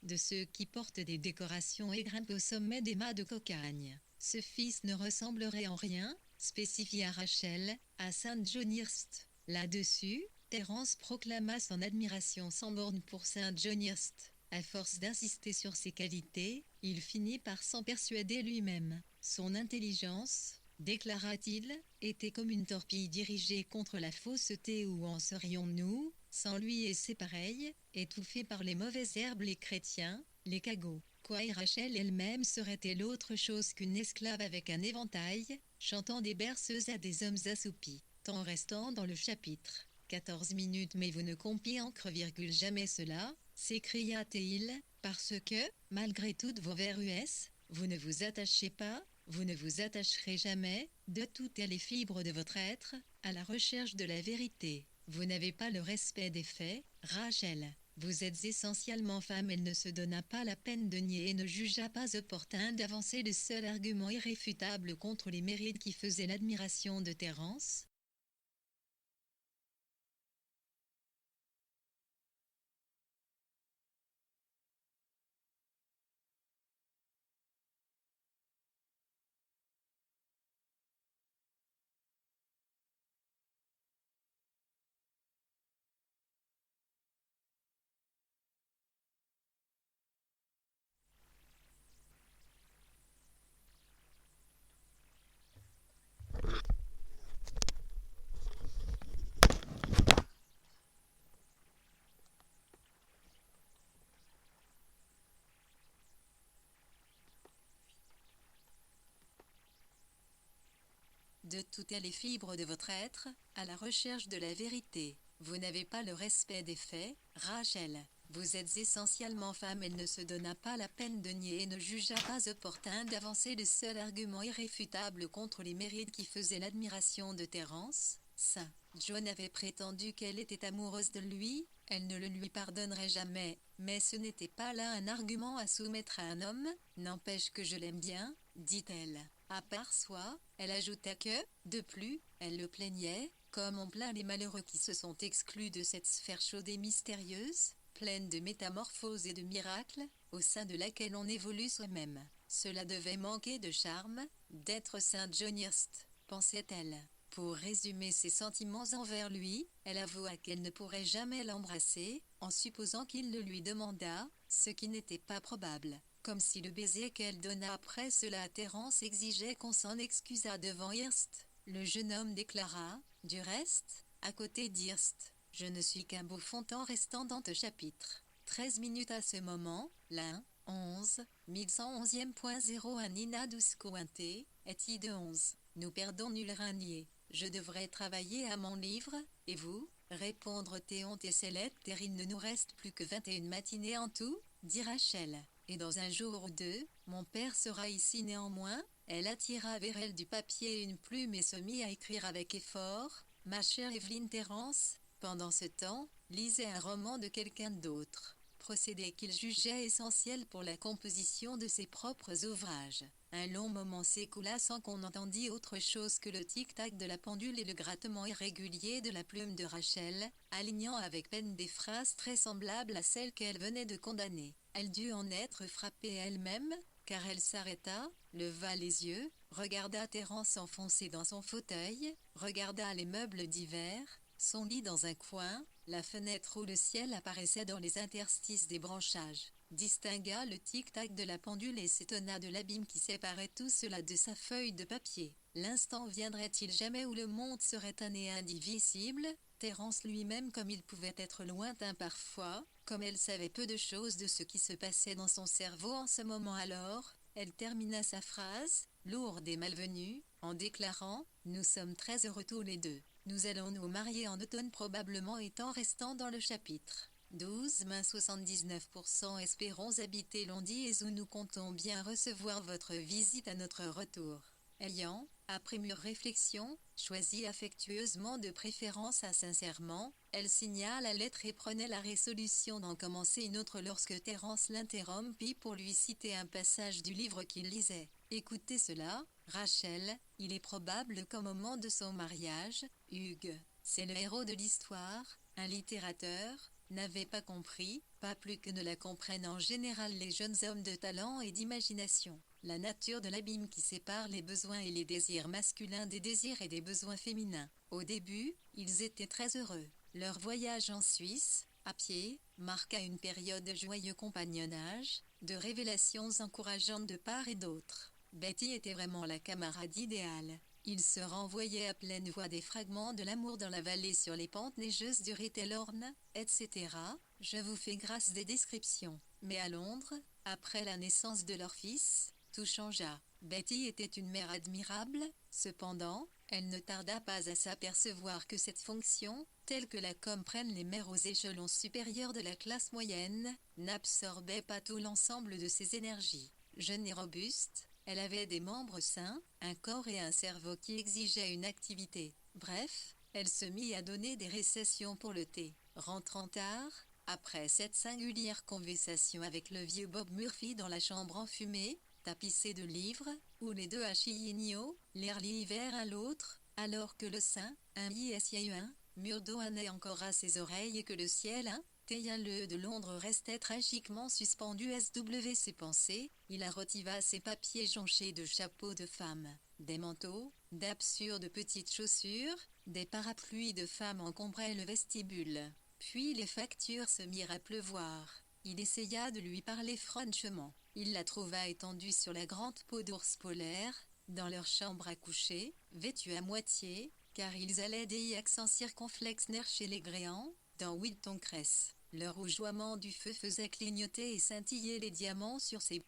de ceux qui portent des décorations et grimpent au sommet des mâts de cocagne. Ce fils ne ressemblerait en rien, spécifia Rachel, à Saint John Hirst. Là-dessus, Terence proclama son admiration sans borne pour Saint John Hirst. À force d'insister sur ses qualités, il finit par s'en persuader lui-même. Son intelligence, déclara-t-il, était comme une torpille dirigée contre la fausseté. Où en serions-nous, sans lui et ses pareils, étouffés par les mauvaises herbes, les chrétiens, les cagots? Quoi, et Rachel elle-même serait-elle autre chose qu'une esclave avec un éventail, chantant des berceuses à des hommes assoupis? Temps restant dans le chapitre 14 minutes. Mais vous ne compiez encre, jamais cela, s'écria-t-il, parce que, malgré toutes vos verrues, vous ne vous attachez pas, vous ne vous attacherez jamais, de toutes les fibres de votre être, à la recherche de la vérité. Vous n'avez pas le respect des faits, Rachel. Vous êtes essentiellement femme. Elle ne se donna pas la peine de nier et ne jugea pas opportun d'avancer le seul argument irréfutable contre les mérites qui faisaient l'admiration de Terence. De toutes les fibres de votre être, à la recherche de la vérité. Vous n'avez pas le respect des faits, Rachel. Vous êtes essentiellement femme. Elle ne se donna pas la peine de nier et ne jugea pas opportun d'avancer le seul argument irréfutable contre les mérites qui faisaient l'admiration de Terence. Saint John avait prétendu qu'elle était amoureuse de lui, elle ne le lui pardonnerait jamais, mais ce n'était pas là un argument à soumettre à un homme. N'empêche que je l'aime bien, dit-elle. À part soi, elle ajouta que, de plus, elle le plaignait, comme on plaint les malheureux qui se sont exclus de cette sphère chaude et mystérieuse, pleine de métamorphoses et de miracles, au sein de laquelle on évolue soi-même. Cela devait manquer de charme, d'être Saint John Hirst, pensait-elle. Pour résumer ses sentiments envers lui, elle avoua qu'elle ne pourrait jamais l'embrasser, en supposant qu'il le lui demandât, ce qui n'était pas probable. Comme si le baiser qu'elle donna après cela à Terence exigeait qu'on s'en excusât devant Hirst. Le jeune homme déclara, du reste, à côté d'Hirst, je ne suis qu'un beau fontan restant dans ce chapitre. 13 minutes à ce moment, l'un, 11, 1111.01 Nina Douce-Cointe, est de 11. Nous perdons nul ranier. Je devrais travailler à mon livre, et vous? Répondre Théonte et Céleste, car il ne nous reste plus que 21 matinées en tout, dit Rachel. Et dans un jour ou deux, mon père sera ici néanmoins. Elle attira vers elle du papier et une plume et se mit à écrire avec effort. Ma chère Evelyne Terence, pendant ce temps, lisait un roman de quelqu'un d'autre, procédé qu'il jugeait essentiel pour la composition de ses propres ouvrages. Un long moment s'écoula sans qu'on entendît autre chose que le tic-tac de la pendule et le grattement irrégulier de la plume de Rachel, alignant avec peine des phrases très semblables à celles qu'elle venait de condamner. Elle dut en être frappée elle-même, car elle s'arrêta, leva les yeux, regarda Terence enfoncé dans son fauteuil, regarda les meubles d'hiver, son lit dans un coin, la fenêtre où le ciel apparaissait dans les interstices des branchages, distingua le tic-tac de la pendule et s'étonna de l'abîme qui séparait tout cela de sa feuille de papier. L'instant viendrait-il jamais où le monde serait un et indivisible? Terence lui-même, comme il pouvait être lointain parfois, comme elle savait peu de choses de ce qui se passait dans son cerveau en ce moment. Alors, elle termina sa phrase, lourde et malvenue, en déclarant « Nous sommes très heureux tous les deux. Nous allons nous marier en automne probablement, étant restant dans le chapitre 12 79%. Espérons habiter Londres et où nous comptons bien recevoir votre visite à notre retour. » Ayant, après mûre réflexion, choisi affectueusement de préférence à sincèrement, elle signa la lettre et prenait la résolution d'en commencer une autre lorsque Terence l'interrompit pour lui citer un passage du livre qu'il lisait. Écoutez cela, Rachel, il est probable qu'au moment de son mariage, Hugues, c'est le héros de l'histoire, un littérateur, n'avait pas compris, pas plus que ne la comprennent en général les jeunes hommes de talent et d'imagination, la nature de l'abîme qui sépare les besoins et les désirs masculins des désirs et des besoins féminins. Au début, ils étaient très heureux. Leur voyage en Suisse, à pied, marqua une période de joyeux compagnonnage, de révélations encourageantes de part et d'autre. Betty était vraiment la camarade idéale. Ils se renvoyaient à pleine voix des fragments de l'amour dans la vallée sur les pentes neigeuses du Rittelhorn, etc. Je vous fais grâce des descriptions. Mais à Londres, après la naissance de leur fils, tout changea. Betty était une mère admirable, cependant, elle ne tarda pas à s'apercevoir que cette fonction, telle que la comprennent les mères aux échelons supérieurs de la classe moyenne, n'absorbait pas tout l'ensemble de ses énergies. Jeune et robuste, elle avait des membres sains, un corps et un cerveau qui exigeaient une activité. Bref, elle se mit à donner des récessions pour le thé. Rentrant tard, après cette singulière conversation avec le vieux Bob Murphy dans la chambre enfumée, tapissée de livres, où les deux à Chignot, l'air l'hiver à l'autre, alors que le sein, un ISIA1, murdoannait encore à ses oreilles et que le ciel, le de Londres restait tragiquement suspendu ses pensées, il arrotiva ses papiers jonchés de chapeaux de femmes, des manteaux, d'absurdes petites chaussures, des parapluies de femmes encombraient le vestibule. Puis les factures se mirent à pleuvoir. Il essaya de lui parler franchement. Il la trouva étendue sur la grande peau d'ours polaire, dans leur chambre à coucher, vêtue à moitié, car ils allaient des accents circonflexes chez les Gréants, dans Wilton Cress. Le rougeoiement du feu faisait clignoter et scintiller les diamants sur ses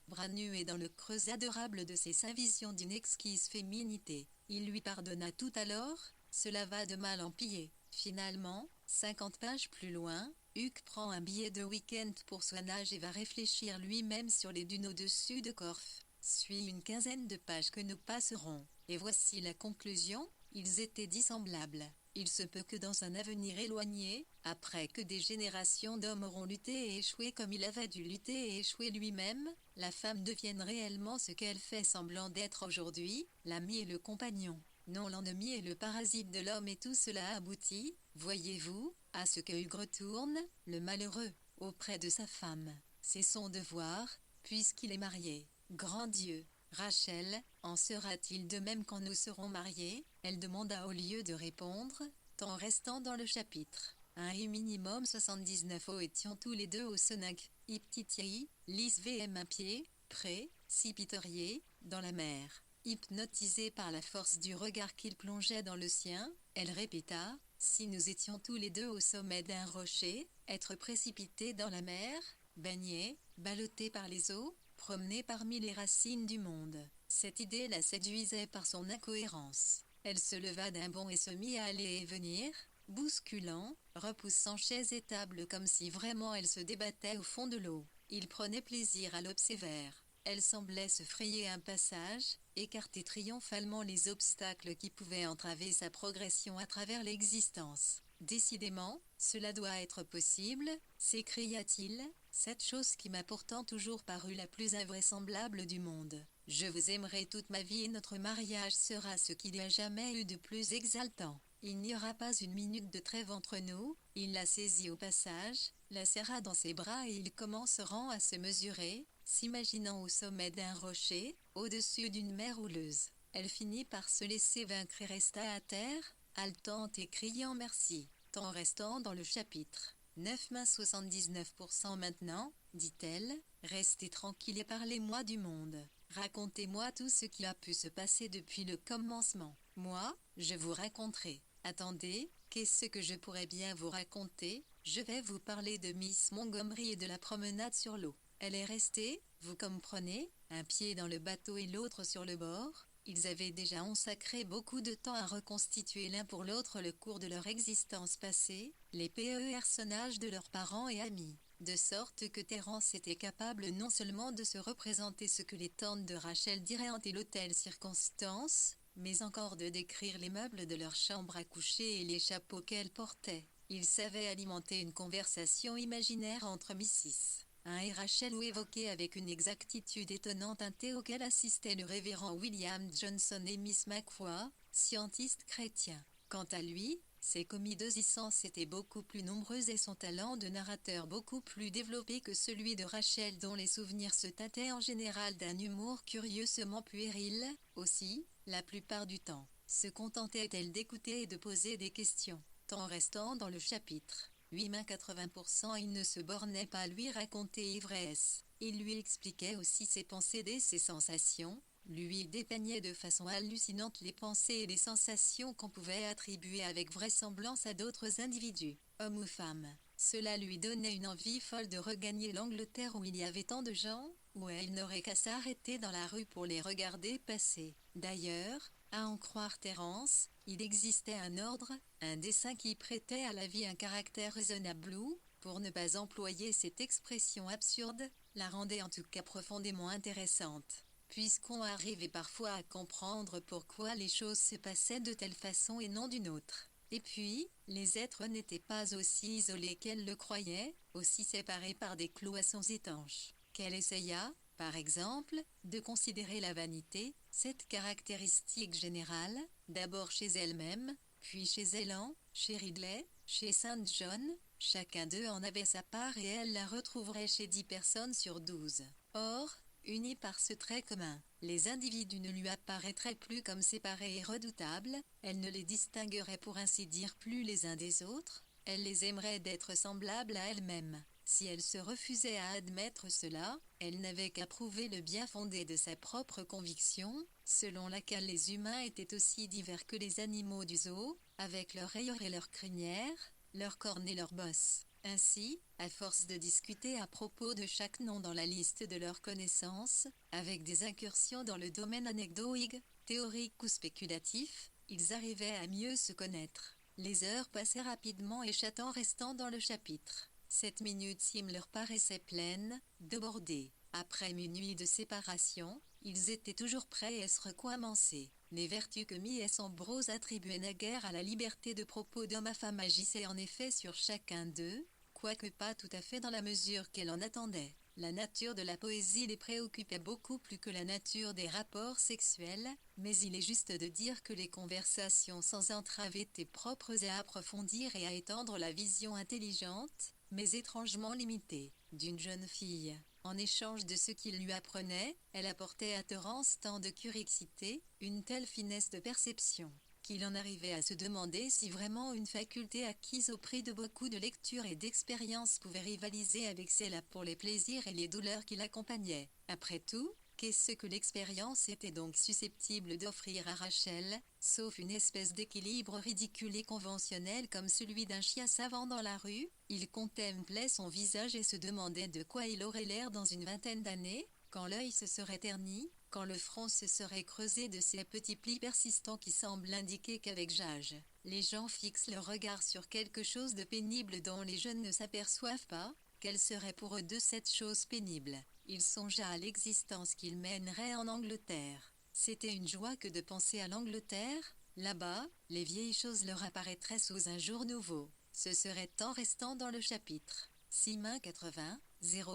bras nus et dans le creux adorable de ses seins vision d'une exquise féminité. Il lui pardonna tout alors, cela va de mal en pis. Finalement, 50 pages plus loin, Huck prend un billet de week-end pour Swanage et va réfléchir lui-même sur les dunes au-dessus de Corfe. Suit une quinzaine de pages que nous passerons. Et voici la conclusion, ils étaient dissemblables. Il se peut que dans un avenir éloigné, après que des générations d'hommes auront lutté et échoué comme il avait dû lutter et échouer lui-même, la femme devienne réellement ce qu'elle fait semblant d'être aujourd'hui, l'ami et le compagnon. Non l'ennemi et le parasite de l'homme et tout cela aboutit, voyez-vous, à ce que Hugues retourne, le malheureux, auprès de sa femme. C'est son devoir, puisqu'il est marié. Grand Dieu! Rachel, en sera-t-il de même quand nous serons mariés? Elle demanda au lieu de répondre, tant restant dans le chapitre. Un minimum 79 étions tous les deux au Sonac, Iptitiaï, Lis VM à pied, près, Sipiterier, dans la mer. Hypnotisée par la force du regard qu'il plongeait dans le sien, elle répéta, si nous étions tous les deux au sommet d'un rocher, être précipités dans la mer, baignés, ballottés par les eaux, promenée parmi les racines du monde. Cette idée la séduisait par son incohérence. Elle se leva d'un bond et se mit à aller et venir, bousculant, repoussant chaises et tables comme si vraiment elle se débattait au fond de l'eau. Il prenait plaisir à l'observer. Elle semblait se frayer un passage, écarter triomphalement les obstacles qui pouvaient entraver sa progression à travers l'existence. Décidément, cela doit être possible, s'écria-t-il, cette chose qui m'a pourtant toujours paru la plus invraisemblable du monde. Je vous aimerai toute ma vie et notre mariage sera ce qu'il y a jamais eu de plus exaltant. Il n'y aura pas une minute de trêve entre nous. Il la saisit au passage, la serra dans ses bras et ils commenceront à se mesurer, s'imaginant au sommet d'un rocher, au-dessus d'une mer houleuse. Elle finit par se laisser vaincre et resta à terre, haletante et criant merci, tant restant dans le chapitre. 9,79% maintenant, dit-elle, restez tranquille et parlez-moi du monde. Racontez-moi tout ce qui a pu se passer depuis le commencement. Moi, je vous raconterai. Attendez, qu'est-ce que je pourrais bien vous raconter? Je vais vous parler de Miss Montgomery et de la promenade sur l'eau. Elle est restée, vous comprenez, un pied dans le bateau et l'autre sur le bord. Ils avaient déjà consacré beaucoup de temps à reconstituer l'un pour l'autre le cours de leur existence passée, les personnages de leurs parents et amis. De sorte que Terence était capable non seulement de se représenter ce que les tantes de Rachel diraient en telle ou telle circonstance, mais encore de décrire les meubles de leur chambre à coucher et les chapeaux qu'elle portait. Il savait alimenter une conversation imaginaire entre Mrs. Et Rachel ou évoquer avec une exactitude étonnante un thé auquel assistait le révérend William Johnson et Miss McFoy, scientiste chrétien. Quant à lui, Ses commis d'Ozyssance étaient beaucoup plus nombreuses et son talent de narrateur beaucoup plus développé que celui de Rachel dont les souvenirs se tâtaient en général d'un humour curieusement puéril. Aussi, la plupart du temps, se contentait-elle d'écouter et de poser des questions. Tant restant dans le chapitre 80%, il ne se bornait pas à lui raconter ivresse. Il lui expliquait aussi ses pensées et ses sensations, lui dépeignait de façon hallucinante les pensées et les sensations qu'on pouvait attribuer avec vraisemblance à d'autres individus, hommes ou femmes. Cela lui donnait une envie folle de regagner l'Angleterre où il y avait tant de gens, où elle n'aurait qu'à s'arrêter dans la rue pour les regarder passer. D'ailleurs, à en croire Terence, il existait un ordre, un dessein qui prêtait à la vie un caractère raisonnable ou, pour ne pas employer cette expression absurde, la rendait en tout cas profondément intéressante, puisqu'on arrivait parfois à comprendre pourquoi les choses se passaient de telle façon et non d'une autre. Et puis, les êtres n'étaient pas aussi isolés qu'elle le croyait, aussi séparés par des cloisons étanches, qu'elle essaya, par exemple, de considérer la vanité, cette caractéristique générale, d'abord chez elle-même, puis chez Elan, chez Ridley, chez Saint John. Chacun d'eux en avait sa part et elle la retrouverait chez 10 personnes sur 12. Or, unis par ce trait commun, les individus ne lui apparaîtraient plus comme séparés et redoutables, elle ne les distinguerait pour ainsi dire plus les uns des autres, elle les aimerait d'être semblables à elle-même. Si elle se refusait à admettre cela, elle n'avait qu'à prouver le bien fondé de sa propre conviction, selon laquelle les humains étaient aussi divers que les animaux du zoo, avec leurs rayures et leurs crinières, leurs cornes et leurs bosses. Ainsi, à force de discuter à propos de chaque nom dans la liste de leurs connaissances, avec des incursions dans le domaine anecdoïque, théorique ou spéculatif, ils arrivaient à mieux se connaître. Les heures passaient rapidement et Chatan restant dans le chapitre. Cette minute-cime leur paraissait pleine, débordée. Après une nuit de séparation, ils étaient toujours prêts à se recommencer. Les vertus que Mies Ambrose attribuait naguère à la liberté de propos d'homme à femme agissaient en effet sur chacun d'eux, quoique pas tout à fait dans la mesure qu'elle en attendait. La nature de la poésie les préoccupait beaucoup plus que la nature des rapports sexuels, mais il est juste de dire que les conversations sans entrave étaient propres à approfondir et à étendre la vision intelligente, mais étrangement limitée, d'une jeune fille. En échange de ce qu'il lui apprenait, elle apportait à Terence tant de curiosité, une telle finesse de perception, qu'il en arrivait à se demander si vraiment une faculté acquise au prix de beaucoup de lectures et d'expériences pouvait rivaliser avec celle pour les plaisirs et les douleurs qui l'accompagnaient. Après tout, qu'est-ce que l'expérience était donc susceptible d'offrir à Rachel, sauf une espèce d'équilibre ridicule et conventionnel comme celui d'un chien savant dans la rue? Il contemplait son visage et se demandait de quoi il aurait l'air dans une vingtaine d'années, quand l'œil se serait terni, quand le front se serait creusé de ces petits plis persistants qui semblent indiquer qu'avec l'âge, les gens fixent leur regard sur quelque chose de pénible dont les jeunes ne s'aperçoivent pas. Quelle serait pour eux de cette chose pénible? Il songea à l'existence qu'il mènerait en Angleterre. C'était une joie que de penser à l'Angleterre. Là-bas, les vieilles choses leur apparaîtraient sous un jour nouveau. Ce serait en restant dans le chapitre 680,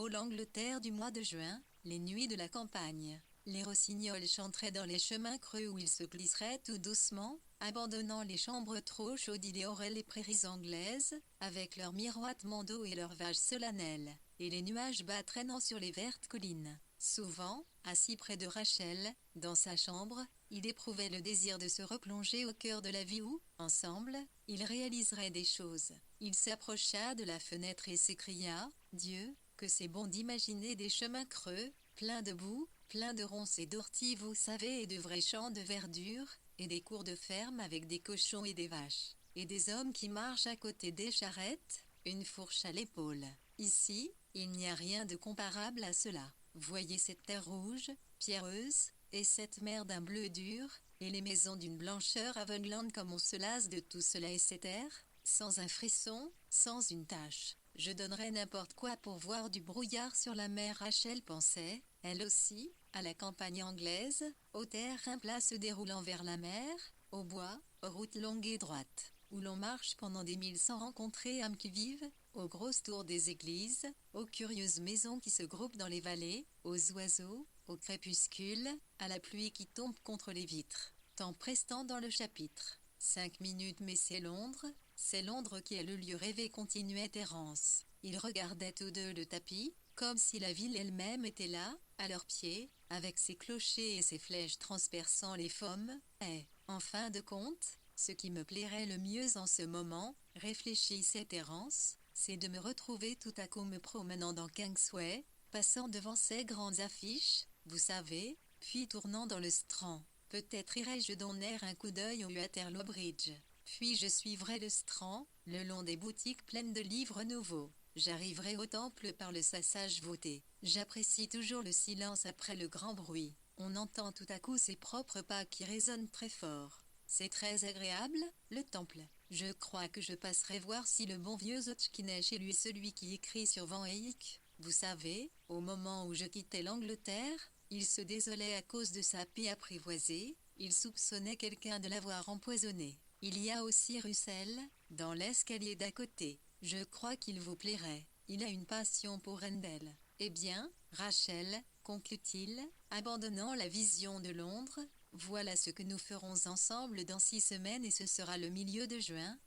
l'Angleterre du mois de juin, les nuits de la campagne. Les rossignols chanteraient dans les chemins creux où ils se glisseraient tout doucement, abandonnant les chambres trop chaudes. Il y aurait les prairies anglaises, avec leurs miroitements d'eau et leurs vagues solennelles, et les nuages bas traînant sur les vertes collines. Souvent, assis près de Rachel, dans sa chambre, il éprouvait le désir de se replonger au cœur de la vie où, ensemble, ils réaliseraient des choses. Il s'approcha de la fenêtre et s'écria « Dieu, que c'est bon d'imaginer des chemins creux, pleins de boue, pleins de ronces et d'orties, vous savez, et de vrais champs de verdure, et des cours de ferme avec des cochons et des vaches, et des hommes qui marchent à côté des charrettes, une fourche à l'épaule. Ici, il n'y a rien de comparable à cela. Voyez cette terre rouge, pierreuse, et cette mer d'un bleu dur, et les maisons d'une blancheur aveuglante comme on se lasse de tout cela et cette terre, sans un frisson, sans une tache. Je donnerais n'importe quoi pour voir du brouillard sur la mer. Rachel pensait, elle aussi, à la campagne anglaise, aux terrains plats se déroulant vers la mer, aux bois, aux routes longues et droites, où l'on marche pendant des milles sans rencontrer âme qui vive, aux grosses tours des églises, aux curieuses maisons qui se groupent dans les vallées, aux oiseaux, au crépuscule, à la pluie qui tombe contre les vitres. Temps prestant dans le chapitre 5 minutes mais c'est Londres qui est le lieu rêvé continuait Terence. Ils regardaient tous deux le tapis, comme si la ville elle-même était là, à leurs pieds, avec ses clochers et ses flèches transperçant les pommes, et, en fin de compte, ce qui me plairait le mieux en ce moment, réfléchissait Terence, c'est de me retrouver tout à coup me promenant dans Kingsway, passant devant ces grandes affiches, vous savez, puis tournant dans le Strand. Peut-être irai-je donner un coup d'œil au Waterloo Bridge. Puis je suivrai le Strand, le long des boutiques pleines de livres nouveaux. J'arriverai au temple par le passage voûté. J'apprécie toujours le silence après le grand bruit. On entend tout à coup ses propres pas qui résonnent très fort. C'est très agréable, le temple. Je crois que je passerai voir si le bon vieux Hodgkin est chez lui, celui qui écrit sur Van Eyck. Vous savez, au moment où je quittais l'Angleterre, il se désolait à cause de sa paix apprivoisée, il soupçonnait quelqu'un de l'avoir empoisonné. Il y a aussi Russell, dans l'escalier d'à côté. Je crois qu'il vous plairait. Il a une passion pour Rendell. Eh bien, Rachel, conclut-il, abandonnant la vision de Londres, voilà ce que nous ferons ensemble dans 6 semaines et ce sera le milieu de juin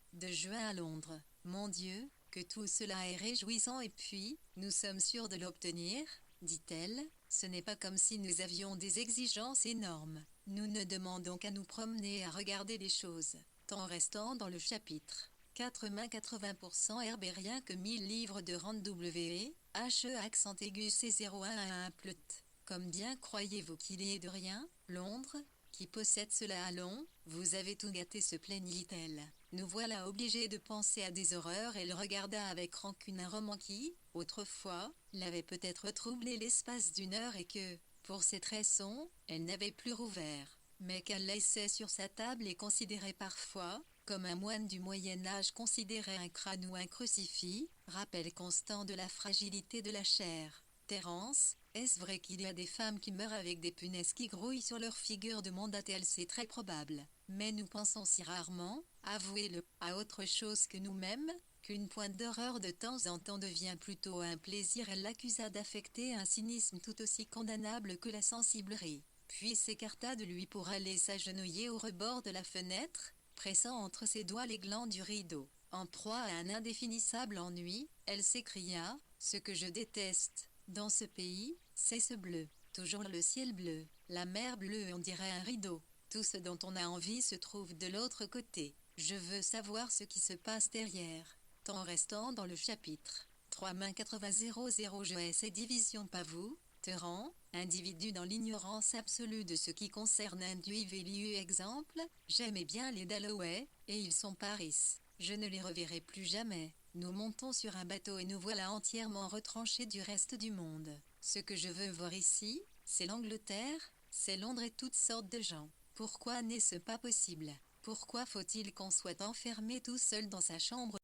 à Londres. Mon Dieu, que tout cela est réjouissant et puis, nous sommes sûrs de l'obtenir, dit-elle, ce n'est pas comme si nous avions des exigences énormes. Nous ne demandons qu'à nous promener et à regarder les choses, tant restant dans le chapitre. 80% Herbérien que 1000 livres de rente W, HE accent aigu C0111 plut. Comme bien croyez-vous qu'il y ait de rien, Londres, qui possède cela à Londres, vous avez tout gâté se plaignit-elle. Nous voilà obligés de penser à des horreurs. Elle regarda avec rancune un roman qui, autrefois, l'avait peut-être troublé l'espace d'une heure et que, pour cette raison, elle n'avait plus rouvert, mais qu'elle laissait sur sa table et considérait parfois, comme un moine du Moyen-Âge considérait un crâne ou un crucifix, rappel constant de la fragilité de la chair. Terence, est-ce vrai qu'il y a des femmes qui meurent avec des punaises qui grouillent sur leur figure demanda-t-elle. C'est très probable, mais nous pensons si rarement, avouez-le, à autre chose que nous-mêmes, qu'une pointe d'horreur de temps en temps devient plutôt un plaisir. Elle l'accusa d'affecter un cynisme tout aussi condamnable que la sensiblerie, puis s'écarta de lui pour aller s'agenouiller au rebord de la fenêtre, pressant entre ses doigts les glands du rideau. En proie à un indéfinissable ennui, elle s'écria, « Ce que je déteste, dans ce pays, c'est ce bleu. Toujours le ciel bleu, la mer bleue on dirait un rideau. Tout ce dont on a envie se trouve de l'autre côté. Je veux savoir ce qui se passe derrière. » Tant restant dans le chapitre. 3-80-00 Je hais ces divisions pas vous, Terran, individu dans l'ignorance absolue de ce qui concerne individu. Exemple, j'aimais bien les Dalloway, et ils sont Paris. Je ne les reverrai plus jamais. Nous montons sur un bateau et nous voilà entièrement retranchés du reste du monde. Ce que je veux voir ici, c'est l'Angleterre, c'est Londres et toutes sortes de gens. Pourquoi n'est-ce pas possible? Pourquoi faut-il qu'on soit enfermé tout seul dans sa chambre?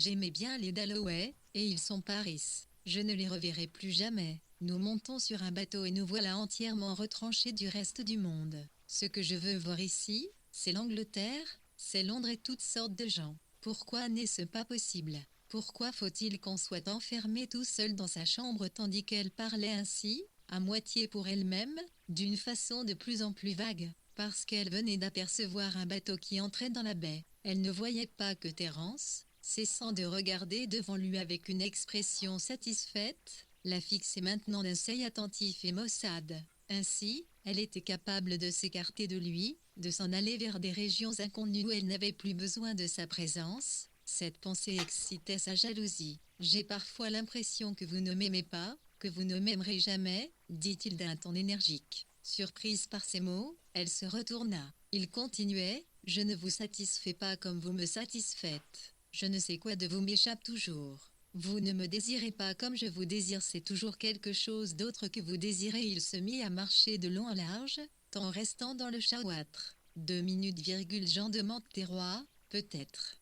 J'aimais bien les Dalloway, et ils sont Paris. Je ne les reverrai plus jamais. Nous montons sur un bateau et nous voilà entièrement retranchés du reste du monde. Ce que je veux voir ici, c'est l'Angleterre, c'est Londres et toutes sortes de gens. Pourquoi n'est-ce pas possible? Pourquoi faut-il qu'on soit enfermé tout seul dans sa chambre tandis qu'elle parlait ainsi, à moitié pour elle-même, d'une façon de plus en plus vague, parce qu'elle venait d'apercevoir un bateau qui entrait dans la baie. Elle ne voyait pas que Terence, cessant de regarder devant lui avec une expression satisfaite, la fixait maintenant d'un œil attentif et maussade. Ainsi, elle était capable de s'écarter de lui, de s'en aller vers des régions inconnues où elle n'avait plus besoin de sa présence. Cette pensée excitait sa jalousie. « J'ai parfois l'impression que vous ne m'aimez pas, que vous ne m'aimerez jamais, dit-il d'un ton énergique. Surprise par ces mots, elle se retourna. Il continuait, « Je ne vous satisfais pas comme vous me satisfaites. Je ne sais quoi de vous m'échappe toujours. Vous ne me désirez pas comme je vous désire, c'est toujours quelque chose d'autre que vous désirez. Il se mit à marcher de long en large, en restant dans le chauâtre. 2 minutes, Jean demande Terroir, peut-être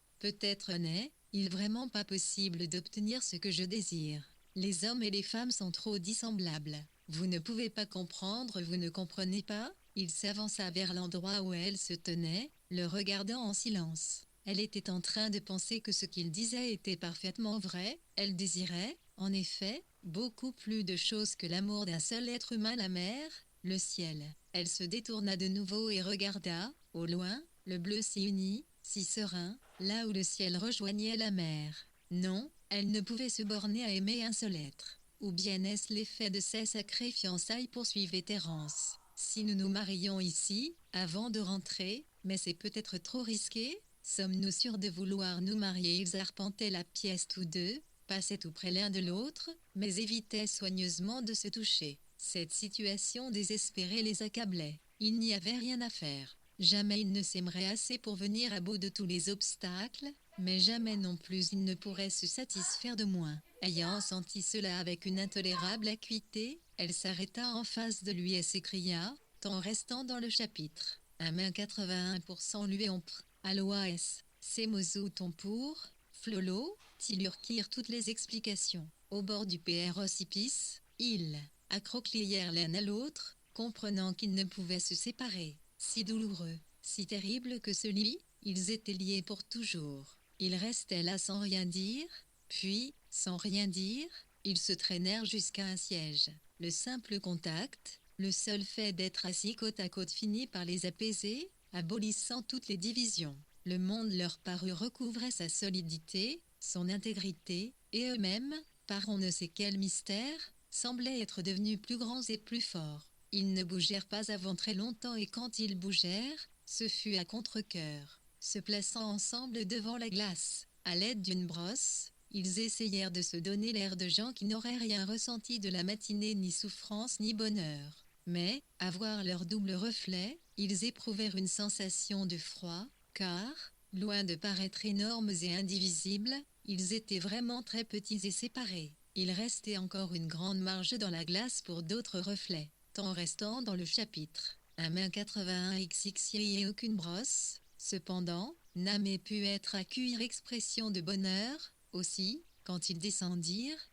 n'est-il vraiment pas possible d'obtenir ce que je désire. Les hommes et les femmes sont trop dissemblables. Vous ne pouvez pas comprendre, vous ne comprenez pas? Il s'avança vers l'endroit où elle se tenait, le regardant en silence. Elle était en train de penser que ce qu'il disait était parfaitement vrai. Elle désirait, en effet, beaucoup plus de choses que l'amour d'un seul être humain, la mer, le ciel. Elle se détourna de nouveau et regarda, au loin, le bleu si uni, si serein, là où le ciel rejoignait la mer. Non, elle ne pouvait se borner à aimer un seul être. Ou bien est-ce l'effet de ces sacrées fiançailles, poursuivait Thérence. Si nous nous marions ici, avant de rentrer, mais c'est peut-être trop risqué. Sommes-nous sûrs de vouloir nous marier? Ils arpentaient la pièce tous deux, passaient tout près l'un de l'autre, mais évitaient soigneusement de se toucher. Cette situation désespérée les accablait. Il n'y avait rien à faire. Jamais ils ne s'aimeraient assez pour venir à bout de tous les obstacles, mais jamais non plus ils ne pourraient se satisfaire de moins. Ayant senti cela avec une intolérable acuité, elle s'arrêta en face de lui et s'écria, en restant dans le chapitre. 1,81% lui ompre. Aloès, ces mots ton pour, Flolo, tilurquirent toutes les explications. Au bord du précipice, ils accroquillèrent l'un à l'autre, comprenant qu'ils ne pouvaient se séparer. Si douloureux, si terrible que ce lit, ils étaient liés pour toujours. Ils restaient là sans rien dire, puis, sans rien dire, ils se traînèrent jusqu'à un siège. Le simple contact, le seul fait d'être assis côte à côte finit par les apaiser, abolissant toutes les divisions. Le monde leur parut recouvrer sa solidité, son intégrité, et eux-mêmes, par on ne sait quel mystère, semblaient être devenus plus grands et plus forts. Ils ne bougèrent pas avant très longtemps et quand ils bougèrent, ce fut à contre-cœur. Se plaçant ensemble devant la glace, à l'aide d'une brosse, ils essayèrent de se donner l'air de gens qui n'auraient rien ressenti de la matinée, ni souffrance ni bonheur. Mais, à voir leur double reflet, ils éprouvèrent une sensation de froid, car, loin de paraître énormes et indivisibles, ils étaient vraiment très petits et séparés. Il restait encore une grande marge dans la glace pour d'autres reflets, en restant dans le chapitre. 1,81 et aucune brosse, cependant, n'avait pu être accueillir expression de bonheur. Aussi, quand ils descendirent,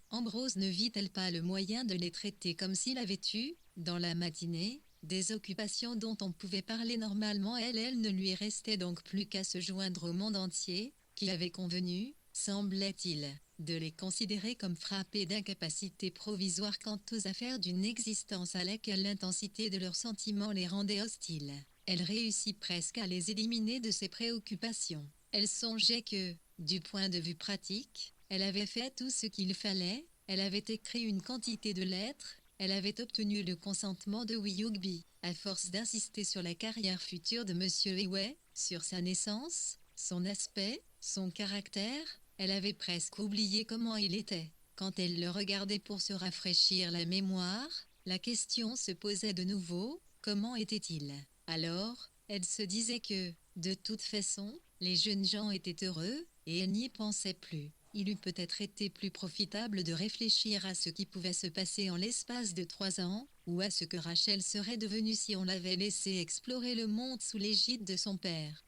Ambrose ne vit-elle pas le moyen de les traiter comme s'il avait eu, dans la matinée, des occupations dont on pouvait parler normalement? Elle ne lui restait donc plus qu'à se joindre au monde entier, qui avait convenu, semblait-il, de les considérer comme frappés d'incapacité provisoire quant aux affaires d'une existence à laquelle l'intensité de leurs sentiments les rendait hostiles. Elle réussit presque à les éliminer de ses préoccupations. Elle songeait que, du point de vue pratique, elle avait fait tout ce qu'il fallait, elle avait écrit une quantité de lettres, elle avait obtenu le consentement de Willoughby. À force d'insister sur la carrière future de Monsieur Eway, sur sa naissance, son aspect, son caractère, elle avait presque oublié comment il était. Quand elle le regardait pour se rafraîchir la mémoire, la question se posait de nouveau, comment était-il? Alors, elle se disait que, de toute façon, les jeunes gens étaient heureux, et elle n'y pensait plus. Il eût peut-être été plus profitable de réfléchir à ce qui pouvait se passer en l'espace de 3 ans, ou à ce que Rachel serait devenue si on l'avait laissé explorer le monde sous l'égide de son père.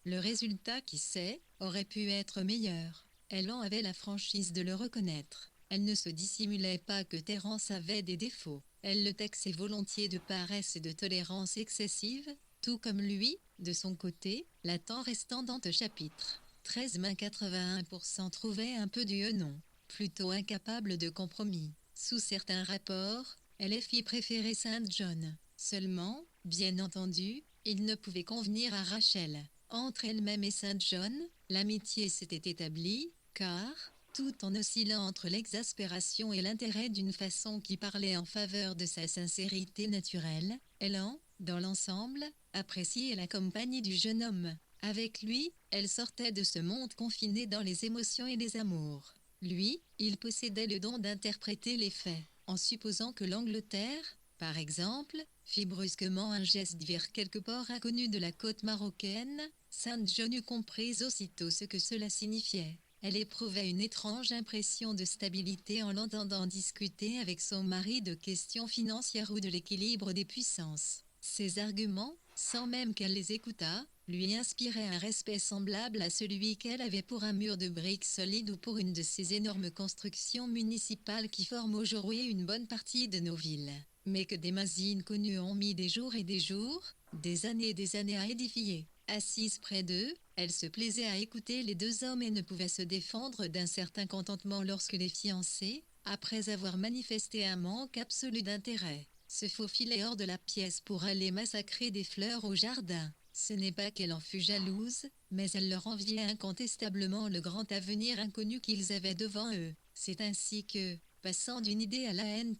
Le résultat, qui sait, aurait pu être meilleur. Elle en avait la franchise de le reconnaître. Elle ne se dissimulait pas que Thérence avait des défauts. Elle le taxait volontiers de paresse et de tolérance excessive, tout comme lui, de son côté, la temps restant dans ce chapitre. 13,81% trouvait un peu du non, plutôt incapable de compromis. Sous certains rapports, elle fit préférer Saint John. Seulement, bien entendu, il ne pouvait convenir à Rachel. Entre elle-même et Saint John, l'amitié s'était établie, car, tout en oscillant entre l'exaspération et l'intérêt d'une façon qui parlait en faveur de sa sincérité naturelle, elle dans l'ensemble, appréciait la compagnie du jeune homme. Avec lui, elle sortait de ce monde confiné dans les émotions et les amours. Lui, il possédait le don d'interpréter les faits, en supposant que l'Angleterre, par exemple, fit brusquement un geste vers quelque port inconnu de la côte marocaine. Saint John eut compris aussitôt ce que cela signifiait. Elle éprouvait une étrange impression de stabilité en l'entendant discuter avec son mari de questions financières ou de l'équilibre des puissances. Ses arguments, sans même qu'elle les écoutât, lui inspiraient un respect semblable à celui qu'elle avait pour un mur de briques solides ou pour une de ces énormes constructions municipales qui forment aujourd'hui une bonne partie de nos villes, mais que des mains inconnues ont mis des jours, des années à édifier. Assise près d'eux, elle se plaisait à écouter les deux hommes et ne pouvait se défendre d'un certain contentement lorsque les fiancés, après avoir manifesté un manque absolu d'intérêt, se faufilaient hors de la pièce pour aller massacrer des fleurs au jardin. Ce n'est pas qu'elle en fût jalouse, mais elle leur enviait incontestablement le grand avenir inconnu qu'ils avaient devant eux. C'est ainsi que, passant d'une idée à la haine,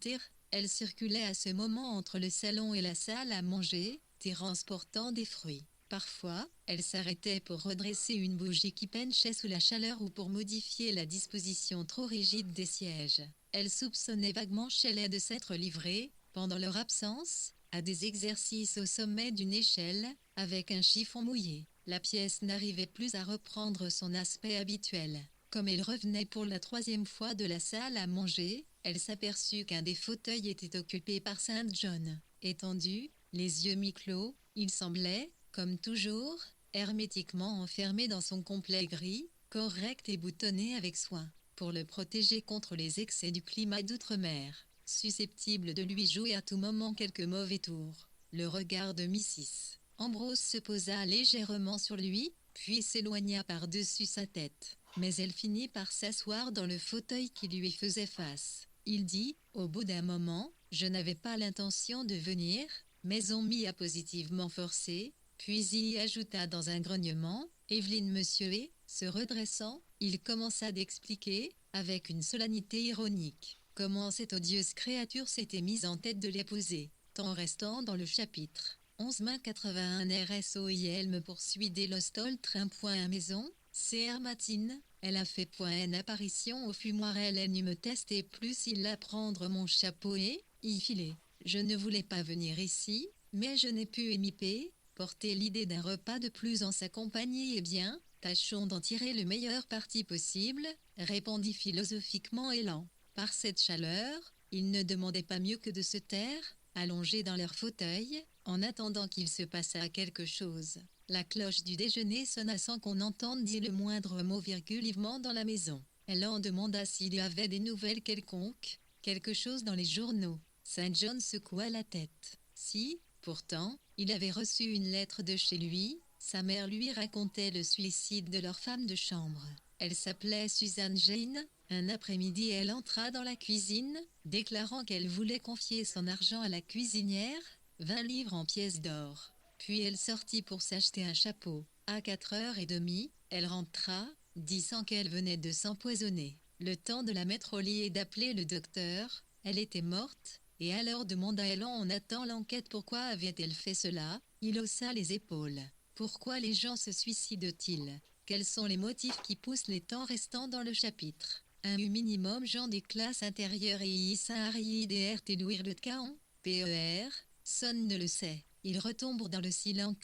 elle circulait à ce moment entre le salon et la salle à manger, Thérence portant des fruits. Parfois, elle s'arrêtait pour redresser une bougie qui penchait sous la chaleur ou pour modifier la disposition trop rigide des sièges. Elle soupçonnait vaguement Shelley de s'être livrée, pendant leur absence, à des exercices au sommet d'une échelle, avec un chiffon mouillé. La pièce n'arrivait plus à reprendre son aspect habituel. Comme elle revenait pour la 3e fois de la salle à manger, elle s'aperçut qu'un des fauteuils était occupé par Saint John. Étendu, les yeux mi-clos, il semblait, comme toujours, hermétiquement enfermé dans son complet gris, correct et boutonné avec soin, pour le protéger contre les excès du climat d'outre-mer, susceptible de lui jouer à tout moment quelque mauvais tour. Le regard de Mrs. Ambrose se posa légèrement sur lui, puis s'éloigna par-dessus sa tête. Mais elle finit par s'asseoir dans le fauteuil qui lui faisait face. Il dit, au bout d'un moment, « Je n'avais pas l'intention de venir, mais on m'y a positivement forcé. » Puis il y ajouta dans un grognement, « Evelyne monsieur et, se redressant, il commença d'expliquer, avec une solennité ironique, comment cette odieuse créature s'était mise en tête de l'épouser, en restant dans le chapitre. 11 mai 81 RSOIL me poursuit dès l'hostel train point à maison, CR matine, elle a fait point une apparition au fumoir elle n'eut me tester plus il a prendre mon chapeau et, y filer. Je ne voulais pas venir ici, mais je n'ai pu émiper, porter l'idée d'un repas de plus en sa compagnie et bien, tâchons d'en tirer le meilleur parti possible, répondit philosophiquement Élan. Par cette chaleur, ils ne demandaient pas mieux que de se taire, allongés dans leur fauteuil, en attendant qu'il se passât quelque chose. La cloche du déjeuner sonna sans qu'on entendît le moindre mot vivement dans la maison. Elle en demanda s'il y avait des nouvelles quelconques, quelque chose dans les journaux. Saint John secoua la tête. Si, pourtant, il avait reçu une lettre de chez lui, sa mère lui racontait le suicide de leur femme de chambre. Elle s'appelait Suzanne Jane. Un après-midi, elle entra dans la cuisine, déclarant qu'elle voulait confier son argent à la cuisinière, 20 livres en pièces d'or. Puis elle sortit pour s'acheter un chapeau. À 4h30, elle rentra, disant qu'elle venait de s'empoisonner. Le temps de la mettre au lit et d'appeler le docteur, elle était morte, et alors demanda-elle en attend l'enquête pourquoi avait-elle fait cela. Il haussa les épaules. Pourquoi les gens se suicident-ils? Quels sont les motifs qui poussent les temps restants dans le chapitre? Un minimum gens des classes intérieures et ISARIDR t'élouir le caon, PER, sonne ne le sait. Ils retombent dans le silence.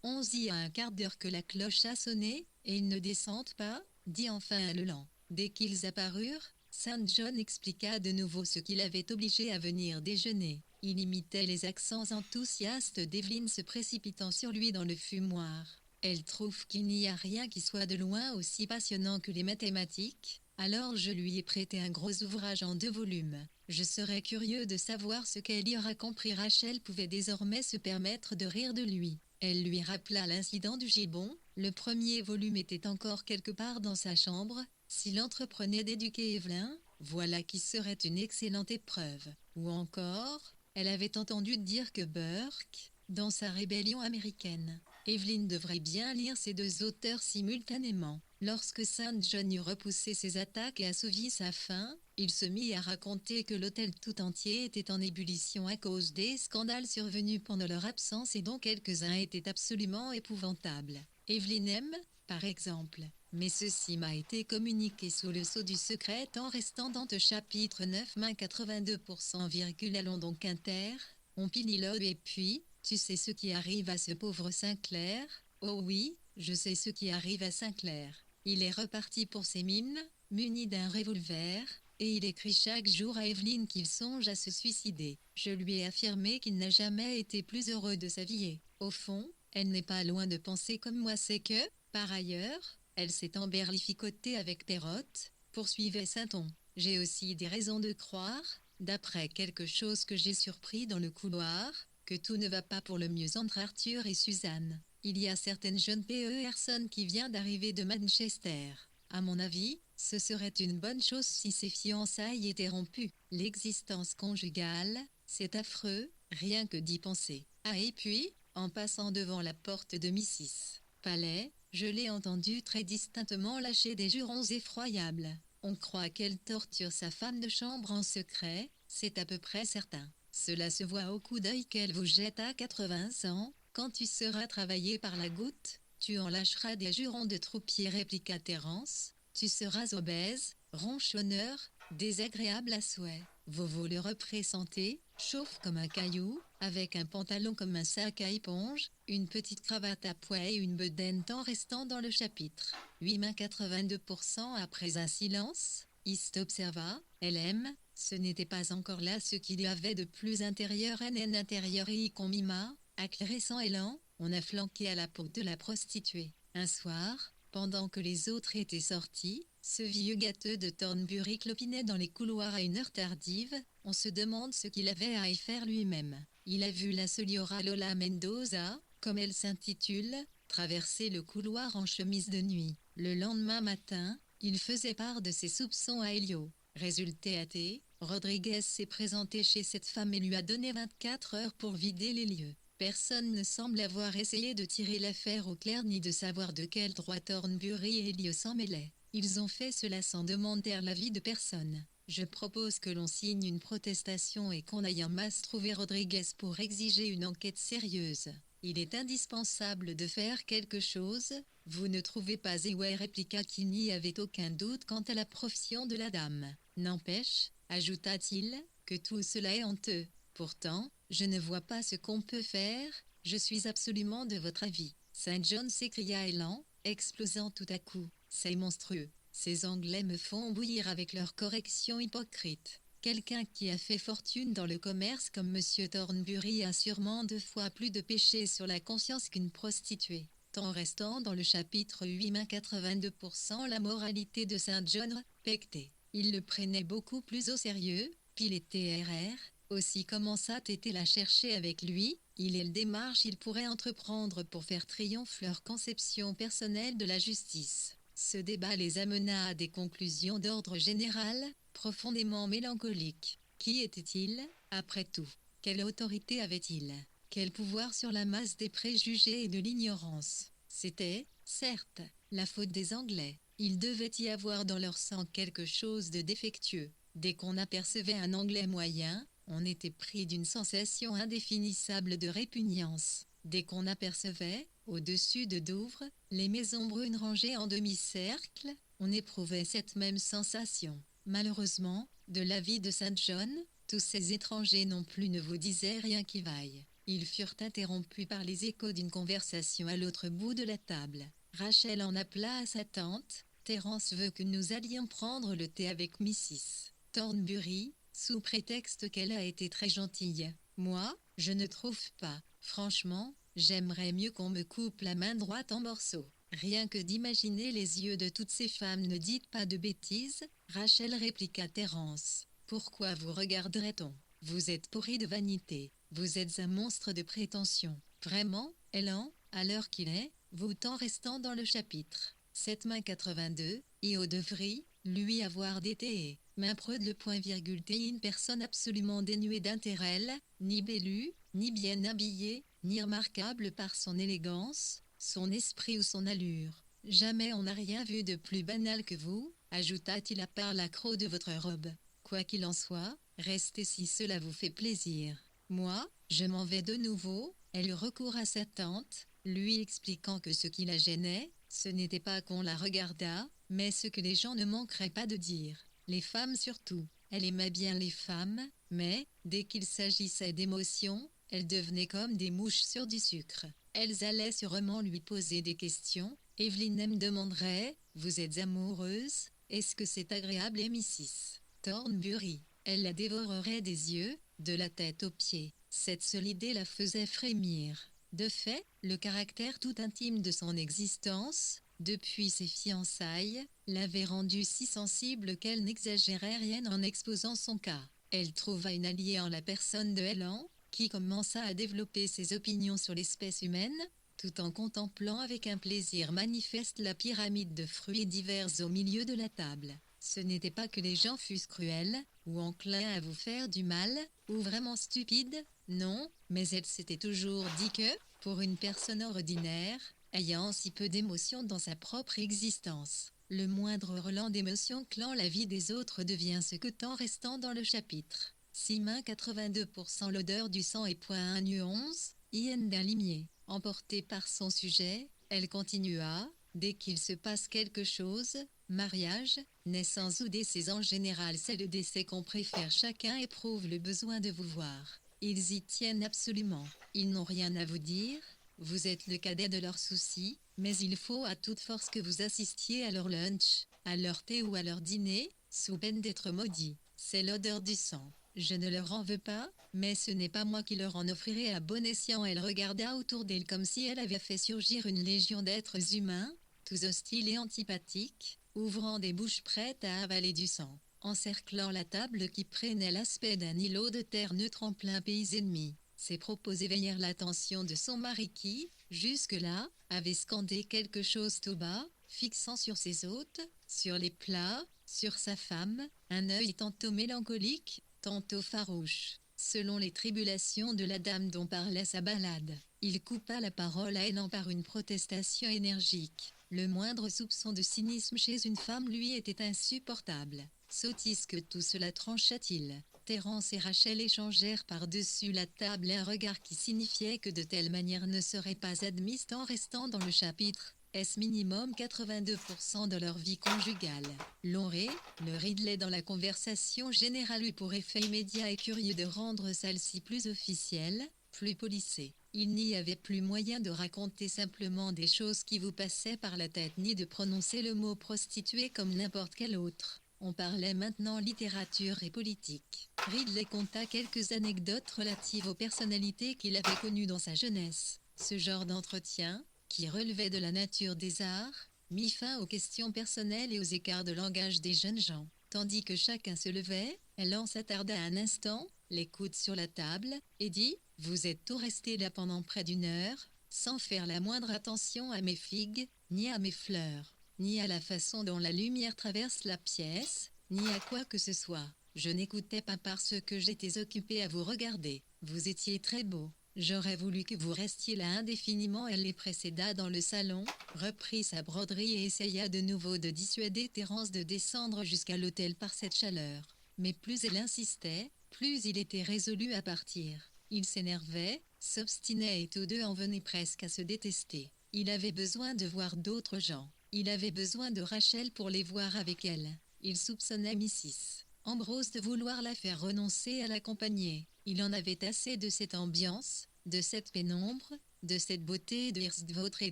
11 y a un quart d'heure que la cloche a sonné, et ils ne descendent pas, dit enfin le lent. Dès qu'ils apparurent, Saint John expliqua de nouveau ce qui l'avait obligé à venir déjeuner. Il imitait les accents enthousiastes d'Evelyne se précipitant sur lui dans le fumoir. Elle trouve qu'il n'y a rien qui soit de loin aussi passionnant que les mathématiques. Alors je lui ai prêté un gros ouvrage en 2 volumes. Je serais curieux de savoir ce qu'elle y aura compris. Rachel pouvait désormais se permettre de rire de lui. Elle lui rappela l'incident du gibon. Le premier volume était encore quelque part dans sa chambre. S'il entreprenait d'éduquer Evelyn, voilà qui serait une excellente épreuve. Ou encore, elle avait entendu dire que Burke, dans sa rébellion américaine, Evelyne devrait bien lire ces 2 auteurs simultanément. Lorsque Saint John eut repoussé ses attaques et assouvi sa faim, il se mit à raconter que l'hôtel tout entier était en ébullition à cause des scandales survenus pendant leur absence et dont quelques-uns étaient absolument épouvantables. Evelyne aime, par exemple. Mais ceci m'a été communiqué sous le sceau du secret en restant dans le chapitre 9 main 82%, allons donc inter, on pilote et puis, tu sais ce qui arrive à ce pauvre Sinclair? Oh oui, je sais ce qui arrive à Sinclair. Il est reparti pour ses mines, muni d'un revolver, et il écrit chaque jour à Evelyne qu'il songe à se suicider. Je lui ai affirmé qu'il n'a jamais été plus heureux de sa vie et, au fond, elle n'est pas loin de penser comme moi. C'est que, par ailleurs, elle s'est emberlificotée avec Perrotte, poursuivait Sainton. J'ai aussi des raisons de croire, d'après quelque chose que j'ai surpris dans le couloir, que tout ne va pas pour le mieux entre Arthur et Suzanne. Il y a certaines jeunes personnes qui viennent d'arriver de Manchester. À mon avis, ce serait une bonne chose si ces fiançailles étaient rompues. L'existence conjugale, c'est affreux, rien que d'y penser. Ah, et puis, en passant devant la porte de Mrs. Palais, je l'ai entendu très distinctement lâcher des jurons effroyables. On croit qu'elle torture sa femme de chambre en secret, c'est à peu près certain. Cela se voit au coup d'œil qu'elle vous jette à 80 ans. Quand tu seras travaillé par la goutte, tu en lâcheras des jurons de troupier, répliqua Thérence. Tu seras obèse, ronchonneur, désagréable à souhait. Vous le représentez, chauve comme un caillou, avec un pantalon comme un sac à éponge, une petite cravate à pois et une bedaine en restant dans le chapitre. 82% après un silence, East observa, elle aime, ce n'était pas encore là ce qu'il y avait de plus intérieur en intérieur et qu'on mima, acclarissant élan, on a flanqué à la peau de la prostituée. Un soir, pendant que les autres étaient sortis, ce vieux gâteux de Thornbury clopinait dans les couloirs à une heure tardive, on se demande ce qu'il avait à y faire lui-même. Il a vu la Soliora Lola Mendoza, comme elle s'intitule, traverser le couloir en chemise de nuit. Le lendemain matin, il faisait part de ses soupçons à Elio. Résultat hâté, Rodriguez s'est présenté chez cette femme et lui a donné 24 heures pour vider les lieux. Personne ne semble avoir essayé de tirer l'affaire au clair ni de savoir de quel droit Thornbury et Elio s'en mêlaient. Ils ont fait cela sans demander l'avis de personne. Je propose que l'on signe une protestation et qu'on aille en masse trouver Rodriguez pour exiger une enquête sérieuse. Il est indispensable de faire quelque chose, vous ne trouvez pas? Et ouais, répliqua qu'il n'y avait aucun doute quant à la profession de la dame. N'empêche, ajouta-t-il, que tout cela est honteux. Pourtant, je ne vois pas ce qu'on peut faire, je suis absolument de votre avis. Saint John, s'écria Elan, explosant tout à coup. C'est monstrueux. Ces Anglais me font bouillir avec leurs corrections hypocrites. Quelqu'un qui a fait fortune dans le commerce comme Monsieur Thornbury a sûrement 2 fois plus de péchés sur la conscience qu'une prostituée. En restant dans le chapitre 882%, la moralité de Saint John respectée. Il le prenait beaucoup plus au sérieux, puis les TRR, aussi commença-t-il la chercher avec lui, il est le démarche il pourrait entreprendre pour faire triomphe leur conception personnelle de la justice. Ce débat les amena à des conclusions d'ordre général, profondément mélancoliques. Qui était-il, après tout? Quelle autorité avait-il? Quel pouvoir sur la masse des préjugés et de l'ignorance? C'était, certes, la faute des Anglais. Il devait y avoir dans leur sang quelque chose de défectueux. Dès qu'on apercevait un Anglais moyen, on était pris d'une sensation indéfinissable de répugnance. Dès qu'on apercevait, au-dessus de Douvres, les maisons brunes rangées en demi-cercle, on éprouvait cette même sensation. Malheureusement, de l'avis de Saint John, tous ces étrangers non plus ne vous disaient rien qui vaille. Ils furent interrompus par les échos d'une conversation à l'autre bout de la table. Rachel en appela à sa tante. Thérence veut que nous allions prendre le thé avec Mrs. Thornbury, sous prétexte qu'elle a été très gentille. Moi, je ne trouve pas. Franchement, j'aimerais mieux qu'on me coupe la main droite en morceaux. Rien que d'imaginer les yeux de toutes ces femmes, ne dites pas de bêtises, Rachel, répliqua Thérence. Pourquoi vous regarderait-on? Vous êtes pourri de vanité. Vous êtes un monstre de prétention. Vraiment, Elan, à l'heure qu'il est, vous en restant dans le chapitre 7-82, Io devrait lui avoir d'été. Main preude le point virgule t'es une personne absolument dénuée d'intérêt, ni bellue, ni bien habillée, ni remarquable par son élégance, son esprit ou son allure. Jamais on n'a rien vu de plus banal que vous, ajouta-t-il à part l'accroc de votre robe. Quoi qu'il en soit, restez si cela vous fait plaisir. Moi, je m'en vais de nouveau. Elle eut recours à sa tante, lui expliquant que ce qui la gênait, ce n'était pas qu'on la regardât, mais ce que les gens ne manqueraient pas de dire. Les femmes surtout. Elle aimait bien les femmes, mais, dès qu'il s'agissait d'émotions, elles devenaient comme des mouches sur du sucre. Elles allaient sûrement lui poser des questions. Evelyne me demanderait, vous êtes amoureuse, est-ce que c'est agréable et Mrs. Thornbury, elle la dévorerait des yeux, de la tête aux pieds. Cette seule idée la faisait frémir. De fait, le caractère tout intime de son existence, depuis ses fiançailles, l'avait rendue si sensible qu'elle n'exagérait rien en exposant son cas. Elle trouva une alliée en la personne de Helen, qui commença à développer ses opinions sur l'espèce humaine, tout en contemplant avec un plaisir manifeste la pyramide de fruits divers au milieu de la table. Ce n'était pas que les gens fussent cruels, ou enclins à vous faire du mal, ou vraiment stupides, non, mais elle s'était toujours dit que, pour une personne ordinaire, ayant si peu d'émotions dans sa propre existence, le moindre relent d'émotion clant la vie des autres devient ce que tant restant dans le chapitre. Simain 82% l'odeur du sang et point 1 nuance, Ian d'un limier. Emportée par son sujet, elle continua, dès qu'il se passe quelque chose, mariage, naissance ou décès en général c'est le décès qu'on préfère, chacun éprouve le besoin de vous voir. Ils y tiennent absolument, ils n'ont rien à vous dire, vous êtes le cadet de leurs soucis, mais il faut à toute force que vous assistiez à leur lunch, à leur thé ou à leur dîner, sous peine d'être maudits. C'est l'odeur du sang. Je ne leur en veux pas, mais ce n'est pas moi qui leur en offrirai à bon escient. Elle regarda autour d'elle comme si elle avait fait surgir une légion d'êtres humains, tous hostiles et antipathiques, ouvrant des bouches prêtes à avaler du sang, encerclant la table qui prenait l'aspect d'un îlot de terre neutre en plein pays ennemi. Ces propos éveillèrent l'attention de son mari qui, jusque-là, avait scandé quelque chose tout bas, fixant sur ses hôtes, sur les plats, sur sa femme, un œil tantôt mélancolique, tantôt farouche, selon les tribulations de la dame dont parlait sa ballade. Il coupa la parole à Helen par une protestation énergique. Le moindre soupçon de cynisme chez une femme lui était insupportable. Sottise que tout cela, trancha-t-il. Terence et Rachel échangèrent par-dessus la table un regard qui signifiait que de telles manières ne seraient pas admises en restant dans le chapitre. Est-ce minimum 82% de leur vie conjugale. L'onré, le Ridley dans la conversation générale eut pour effet immédiat et curieux de rendre celle-ci plus officielle, plus polissée. Il n'y avait plus moyen de raconter simplement des choses qui vous passaient par la tête ni de prononcer le mot prostituée comme n'importe quel autre. On parlait maintenant littérature et politique. Ridley conta quelques anecdotes relatives aux personnalités qu'il avait connues dans sa jeunesse. Ce genre d'entretien, qui relevait de la nature des arts, mit fin aux questions personnelles et aux écarts de langage des jeunes gens. Tandis que chacun se levait, Helen s'attarda un instant, les coudes sur la table, et dit « Vous êtes tous restés là pendant près d'une heure, sans faire la moindre attention à mes figues, ni à mes fleurs, ni à la façon dont la lumière traverse la pièce, ni à quoi que ce soit. Je n'écoutais pas parce que j'étais occupée à vous regarder. Vous étiez très beau. J'aurais voulu que vous restiez là indéfiniment. » Elle les précéda dans le salon, reprit sa broderie et essaya de nouveau de dissuader Terence de descendre jusqu'à l'hôtel par cette chaleur. Mais plus elle insistait, plus il était résolu à partir. Il s'énervait, s'obstinait et tous deux en venaient presque à se détester. Il avait besoin de voir d'autres gens. Il avait besoin de Rachel pour les voir avec elle. Il soupçonnait Mrs. Ambrose de vouloir la faire renoncer à l'accompagner. Il en avait assez de cette ambiance, de cette pénombre, de cette beauté de hirst vautré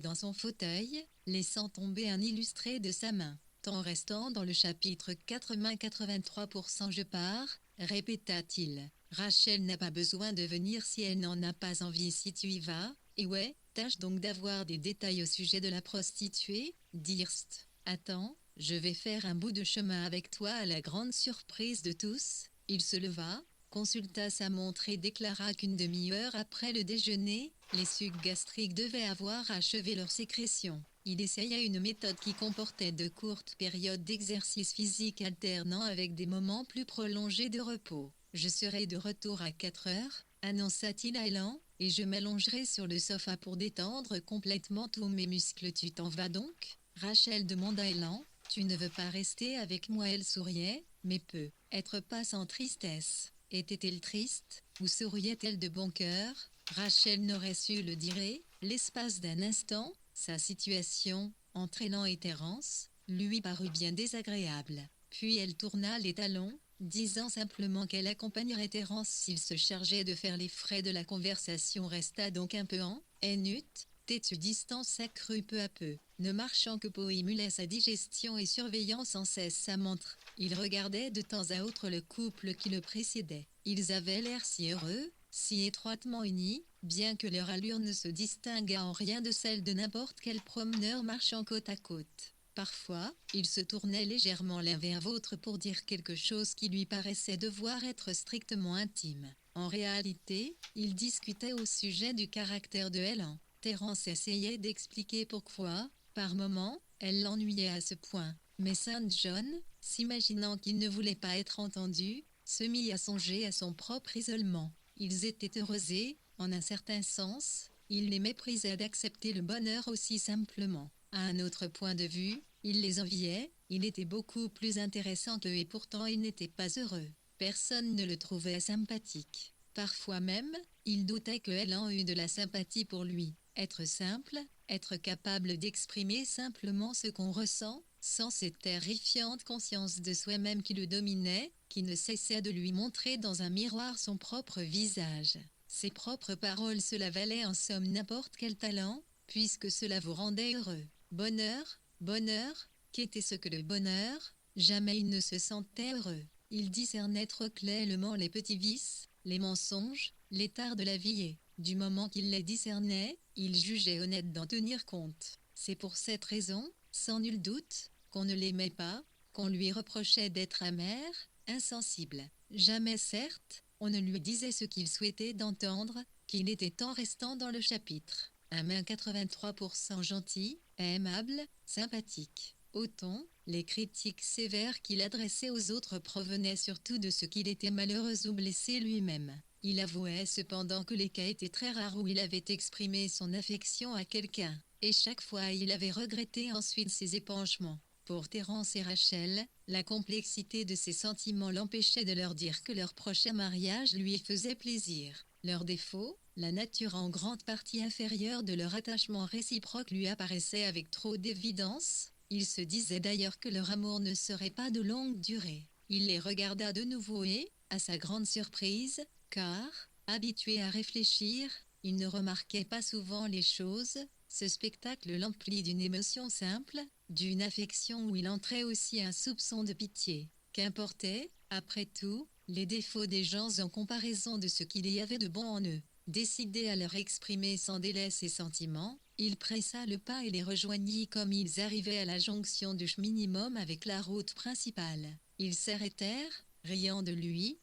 dans son fauteuil, laissant tomber un illustré de sa main. Tant restant dans le chapitre 83% je pars, répéta-t-il. Rachel n'a pas besoin de venir si elle n'en a pas envie. Si tu y vas, et ouais, tâche donc d'avoir des détails au sujet de la prostituée, dit Hirst. Attends, je vais faire un bout de chemin avec toi. À la grande surprise de tous, il se leva, consulta sa montre et déclara qu'une demi-heure après le déjeuner, les sucs gastriques devaient avoir achevé leur sécrétion. Il essaya une méthode qui comportait de courtes périodes d'exercice physique alternant avec des moments plus prolongés de repos. Je serai de retour à 4 heures, annonça-t-il à Helen, et je m'allongerai sur le sofa pour détendre complètement tous mes muscles. Tu t'en vas donc ? Rachel demanda Helen. Tu ne veux pas rester avec moi? Elle souriait, mais peu. Être pas sans tristesse. Était-elle triste, ou souriait-elle de bon cœur? Rachel n'aurait su le dire. L'espace d'un instant, sa situation, entre Helen et Terence, lui parut bien désagréable. Puis elle tourna les talons, disant simplement qu'elle accompagnerait Terence s'il se chargeait de faire les frais de la conversation. Resta donc un peu en hainute, têtu. Distance s'accrut peu à peu. ne marchant que pour émuler sa digestion et surveillant sans cesse sa montre. Il regardait de temps à autre le couple qui le précédait. Ils avaient l'air si heureux, si étroitement unis, bien que leur allure ne se distinguât en rien de celle de n'importe quel promeneur marchant côte à côte. Parfois, ils se tournaient légèrement l'un vers l'autre pour dire quelque chose qui lui paraissait devoir être strictement intime. En réalité, ils discutaient au sujet du caractère de Helen. Terence essayait d'expliquer pourquoi, par moments, elle l'ennuyait à ce point. Mais Saint John, s'imaginant qu'il ne voulait pas être entendu, se mit à songer à son propre isolement. Ils étaient heureux et, en un certain sens, il les méprisait d'accepter le bonheur aussi simplement. À un autre point de vue, il les enviait, il était beaucoup plus intéressant qu'eux et pourtant il n'était pas heureux. Personne ne le trouvait sympathique. Parfois même, il doutait que Helen eût de la sympathie pour lui. Être simple, être capable d'exprimer simplement ce qu'on ressent, sans cette terrifiante conscience de soi-même qui le dominait, qui ne cessait de lui montrer dans un miroir son propre visage. Ses propres paroles cela valait en somme n'importe quel talent, puisque cela vous rendait heureux. Bonheur, bonheur, qu'était-ce que le bonheur? Jamais il ne se sentait heureux. Il discernait trop clairement les petits vices, les mensonges, les tares de la vie et, du moment qu'il les discernait, il jugeait honnête d'en tenir compte. C'est pour cette raison, sans nul doute, qu'on ne l'aimait pas, qu'on lui reprochait d'être amer, insensible. Jamais certes, on ne lui disait ce qu'il souhaitait d'entendre, qu'il était en restant dans le chapitre. Un main 83% gentil, aimable, sympathique. Au ton, les critiques sévères qu'il adressait aux autres provenaient surtout de ce qu'il était malheureux ou blessé lui-même. Il avouait cependant que les cas étaient très rares où il avait exprimé son affection à quelqu'un, et chaque fois il avait regretté ensuite ses épanchements. Pour Terence et Rachel, la complexité de ses sentiments l'empêchait de leur dire que leur prochain mariage lui faisait plaisir. Leur défaut, la nature en grande partie inférieure de leur attachement réciproque lui apparaissait avec trop d'évidence. Il se disait d'ailleurs que leur amour ne serait pas de longue durée. Il les regarda de nouveau et, à sa grande surprise, car, habitué à réfléchir, il ne remarquait pas souvent les choses, ce spectacle l'emplit d'une émotion simple, d'une affection où il entrait aussi un soupçon de pitié. Qu'importait, après tout, les défauts des gens en comparaison de ce qu'il y avait de bon en eux. Décidé à leur exprimer sans délai ses sentiments, il pressa le pas et les rejoignit comme ils arrivaient à la jonction du minimum avec la route principale. Ils s'arrêtèrent, riant de lui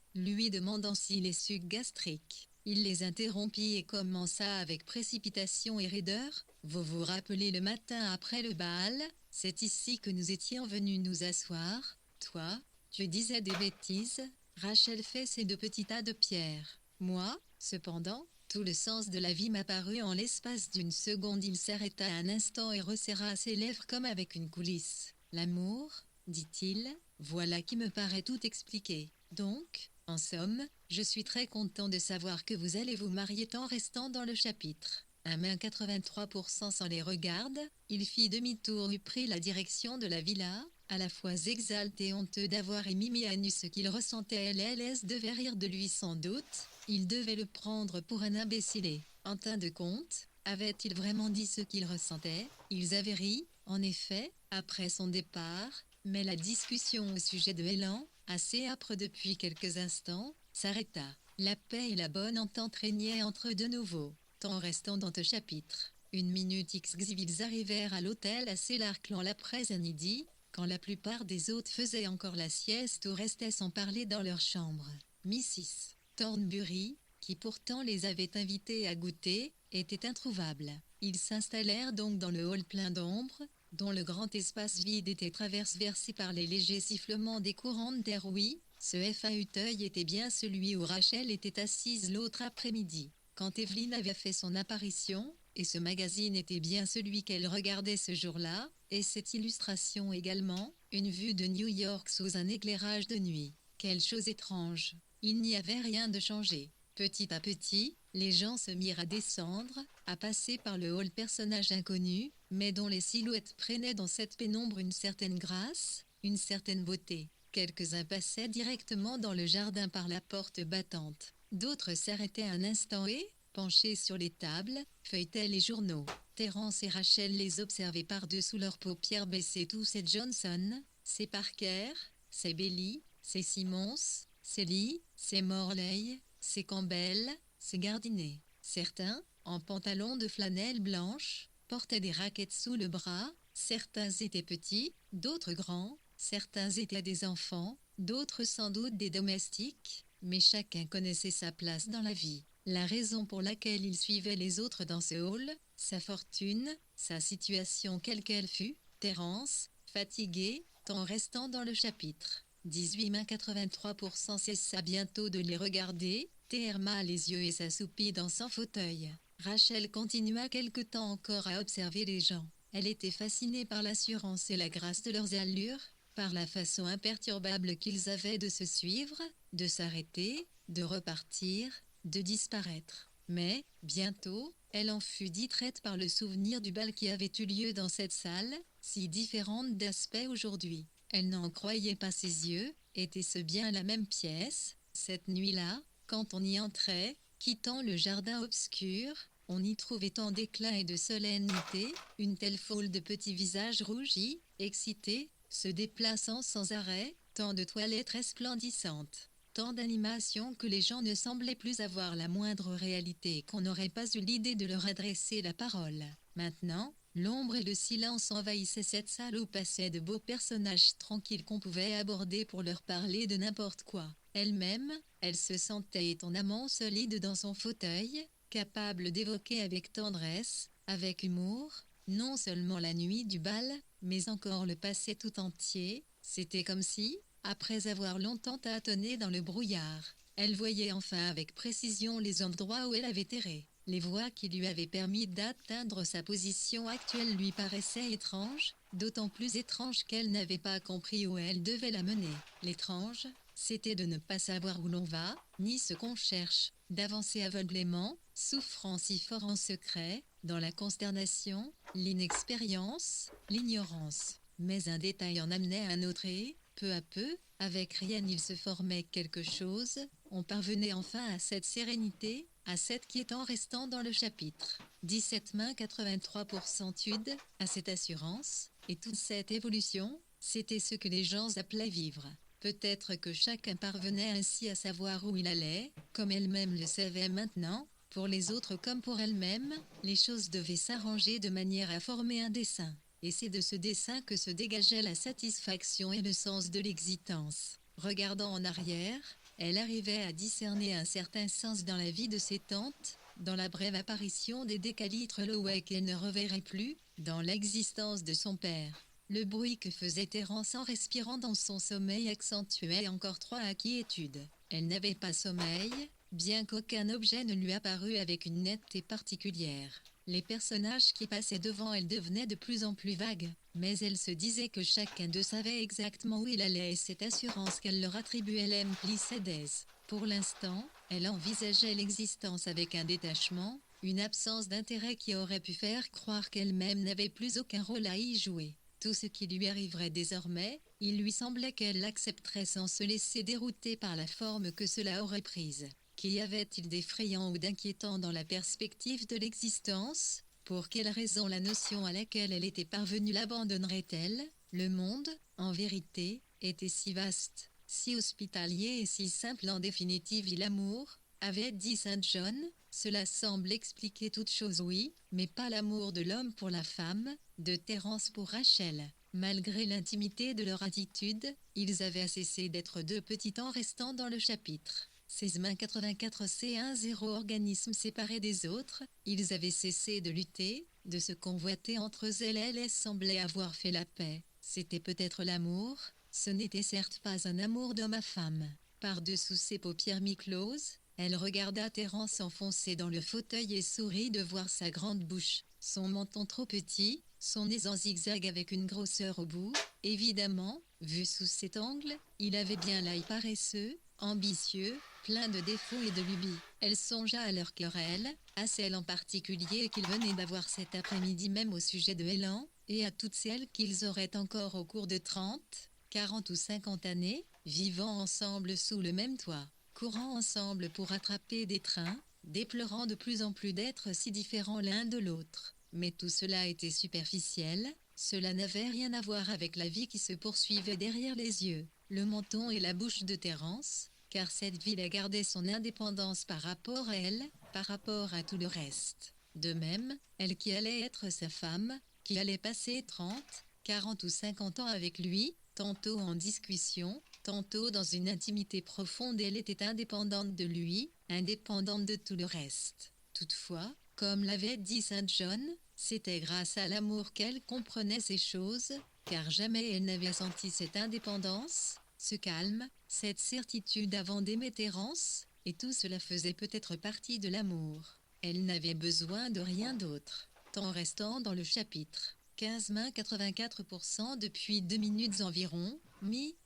demandant s'il est suc gastrique. Il les interrompit et commença avec précipitation et raideur. « Vous vous rappelez le matin après le bal, c'est ici que nous étions venus nous asseoir. Toi, tu disais des bêtises. » Rachel fait ses deux petits tas de pierres. Moi, cependant, tout le sens de la vie m'apparut en l'espace d'une seconde. Il s'arrêta un instant et resserra ses lèvres comme avec une coulisse. « L'amour, dit-il, voilà qui me paraît tout expliquer. Donc, en somme, je suis très content de savoir que vous allez vous marier en restant dans le chapitre. » Un main 83% s'en les regarde, il fit demi-tour et prit la direction de la villa, à la fois exalté et honteux d'avoir émis à nu ce qu'il ressentait. LLS devait rire de lui sans doute, il devait le prendre pour un imbécile et, en fin de compte, avait-il vraiment dit ce qu'il ressentait? Ils avaient ri, en effet, après son départ, mais la discussion au sujet de Helen, assez âpre depuis quelques instants, s'arrêta. La paix et la bonne entente régnaient entre eux de nouveau. En restant dans ce chapitre, une minute ils arrivèrent à l'hôtel à Célarclan l'après-midi, quand la plupart des hôtes faisaient encore la sieste ou restaient sans parler dans leur chambre. Mrs. Thornbury, qui pourtant les avait invités à goûter, était introuvable. Ils s'installèrent donc dans le hall plein d'ombre, dont le grand espace vide était traversé par les légers sifflements des courants d'air. Oui, ce fauteuil était bien celui où Rachel était assise l'autre après-midi, quand Evelyn avait fait son apparition, et ce magazine était bien celui qu'elle regardait ce jour-là, et cette illustration également, une vue de New York sous un éclairage de nuit. Quelle chose étrange! Il n'y avait rien de changé. Petit à petit, les gens se mirent à descendre, à passer par le hall personnage inconnu, mais dont les silhouettes prenaient dans cette pénombre une certaine grâce, une certaine beauté. Quelques-uns passaient directement dans le jardin par la porte battante. D'autres s'arrêtaient un instant et, penchés sur les tables, feuilletaient les journaux. Terence et Rachel les observaient par-dessous leurs paupières baissées. Tous c'est Johnson, c'est Parker, c'est Bailey, c'est Simmons, c'est Lee, c'est Morley, c'est Campbell, c'est Gardinet. Certains, en pantalon de flanelle blanche, portaient des raquettes sous le bras. Certains étaient petits, d'autres grands. Certains étaient des enfants, d'autres sans doute des domestiques, mais chacun connaissait sa place dans la vie. La raison pour laquelle il suivait les autres dans ce hall, sa fortune, sa situation quelle qu'elle fût. Terence, fatigué, en restant dans le chapitre. 18,83% cessa bientôt de les regarder, terma les yeux et s'assoupit dans son fauteuil. Rachel continua quelque temps encore à observer les gens. Elle était fascinée par l'assurance et la grâce de leurs allures, par la façon imperturbable qu'ils avaient de se suivre, de s'arrêter, de repartir, de disparaître. Mais, bientôt, elle en fut distraite par le souvenir du bal qui avait eu lieu dans cette salle, si différente d'aspect aujourd'hui. Elle n'en croyait pas ses yeux. Était-ce bien la même pièce, cette nuit-là, quand on y entrait, quittant le jardin obscur? On y trouvait tant d'éclat et de solennité, une telle foule de petits visages rougis, excités, se déplaçant sans arrêt, tant de toilettes resplendissantes, tant d'animation que les gens ne semblaient plus avoir la moindre réalité et qu'on n'aurait pas eu l'idée de leur adresser la parole. Maintenant, l'ombre et le silence envahissaient cette salle où passaient de beaux personnages tranquilles qu'on pouvait aborder pour leur parler de n'importe quoi. Elle-même, elle se sentait étonnamment solide dans son fauteuil, capable d'évoquer avec tendresse, avec humour, non seulement la nuit du bal, mais encore le passé tout entier. C'était comme si, après avoir longtemps tâtonné dans le brouillard, elle voyait enfin avec précision les endroits où elle avait erré. Les voies qui lui avaient permis d'atteindre sa position actuelle lui paraissaient étranges, d'autant plus étranges qu'elle n'avait pas compris où elle devait la mener. L'étrange, c'était de ne pas savoir où l'on va, ni ce qu'on cherche, d'avancer aveuglément, souffrant si fort en secret, dans la consternation, l'inexpérience, l'ignorance. Mais un détail en amenait un autre et, peu à peu, avec rien il se formait quelque chose, on parvenait enfin à cette sérénité, à cette quiétude en restant dans le chapitre. 17,83% à cette assurance, et toute cette évolution, c'était ce que les gens appelaient vivre. Peut-être que chacun parvenait ainsi à savoir où il allait, comme elle-même le savait maintenant. Pour les autres comme pour elle-même, les choses devaient s'arranger de manière à former un dessin. Et c'est de ce dessin que se dégageait la satisfaction et le sens de l'existence. Regardant en arrière, elle arrivait à discerner un certain sens dans la vie de ses tantes, dans la brève apparition des décalitres Lowey qu'elle ne reverrait plus, dans l'existence de son père. Le bruit que faisait Terence en respirant dans son sommeil accentuait encore trop la quiétude. Elle n'avait pas sommeil, bien qu'aucun objet ne lui apparût avec une netteté particulière. Les personnages qui passaient devant elle devenaient de plus en plus vagues, mais elle se disait que chacun d'eux savait exactement où il allait et cette assurance qu'elle leur attribuait l'emplissait d'aise. Pour l'instant, elle envisageait l'existence avec un détachement, une absence d'intérêt qui aurait pu faire croire qu'elle-même n'avait plus aucun rôle à y jouer. Tout ce qui lui arriverait désormais, il lui semblait qu'elle l'accepterait sans se laisser dérouter par la forme que cela aurait prise. Qu'y avait-il d'effrayant ou d'inquiétant dans la perspective de l'existence? Pour quelle raison la notion à laquelle elle était parvenue l'abandonnerait-elle? Le monde, en vérité, était si vaste, si hospitalier et si simple en définitive l'amour, avait dit Saint John, cela semble expliquer toute chose oui, mais pas l'amour de l'homme pour la femme, de Terence pour Rachel. Malgré l'intimité de leur attitude, ils avaient cessé d'être deux petits en restant dans le chapitre. 16,84 C10 organismes séparés des autres, ils avaient cessé de lutter, de se convoiter entre eux et elle semblait avoir fait la paix. C'était peut-être l'amour, ce n'était certes pas un amour d'homme à femme. Par-dessous ses paupières mi-closes, elle regarda Terence s'enfoncer dans le fauteuil et sourit de voir sa grande bouche, son menton trop petit, son nez en zigzag avec une grosseur au bout. Évidemment, vu sous cet angle, il avait bien l'œil paresseux, ambitieux, plein de défauts et de lubies. Elle songea à leur querelle, à celle en particulier qu'ils venaient d'avoir cet après-midi même au sujet de Hélène, et à toutes celles qu'ils auraient encore au cours de 30, 40 ou 50 années, vivant ensemble sous le même toit, courant ensemble pour attraper des trains, déplorant de plus en plus d'être si différents l'un de l'autre. Mais tout cela était superficiel, cela n'avait rien à voir avec la vie qui se poursuivait derrière les yeux, le menton et la bouche de Thérence, car cette ville a gardé son indépendance par rapport à elle, par rapport à tout le reste. De même, elle qui allait être sa femme, qui allait passer 30, 40 ou 50 ans avec lui, tantôt en discussion, tantôt dans une intimité profonde, elle était indépendante de lui, indépendante de tout le reste. Toutefois, comme l'avait dit Saint John, c'était grâce à l'amour qu'elle comprenait ces choses, car jamais elle n'avait senti cette indépendance, ce calme, cette certitude avant d'aimer Thérence, et tout cela faisait peut-être partie de l'amour. Elle n'avait besoin de rien d'autre. Tant restant dans le chapitre 15-84% depuis 2 minutes environ,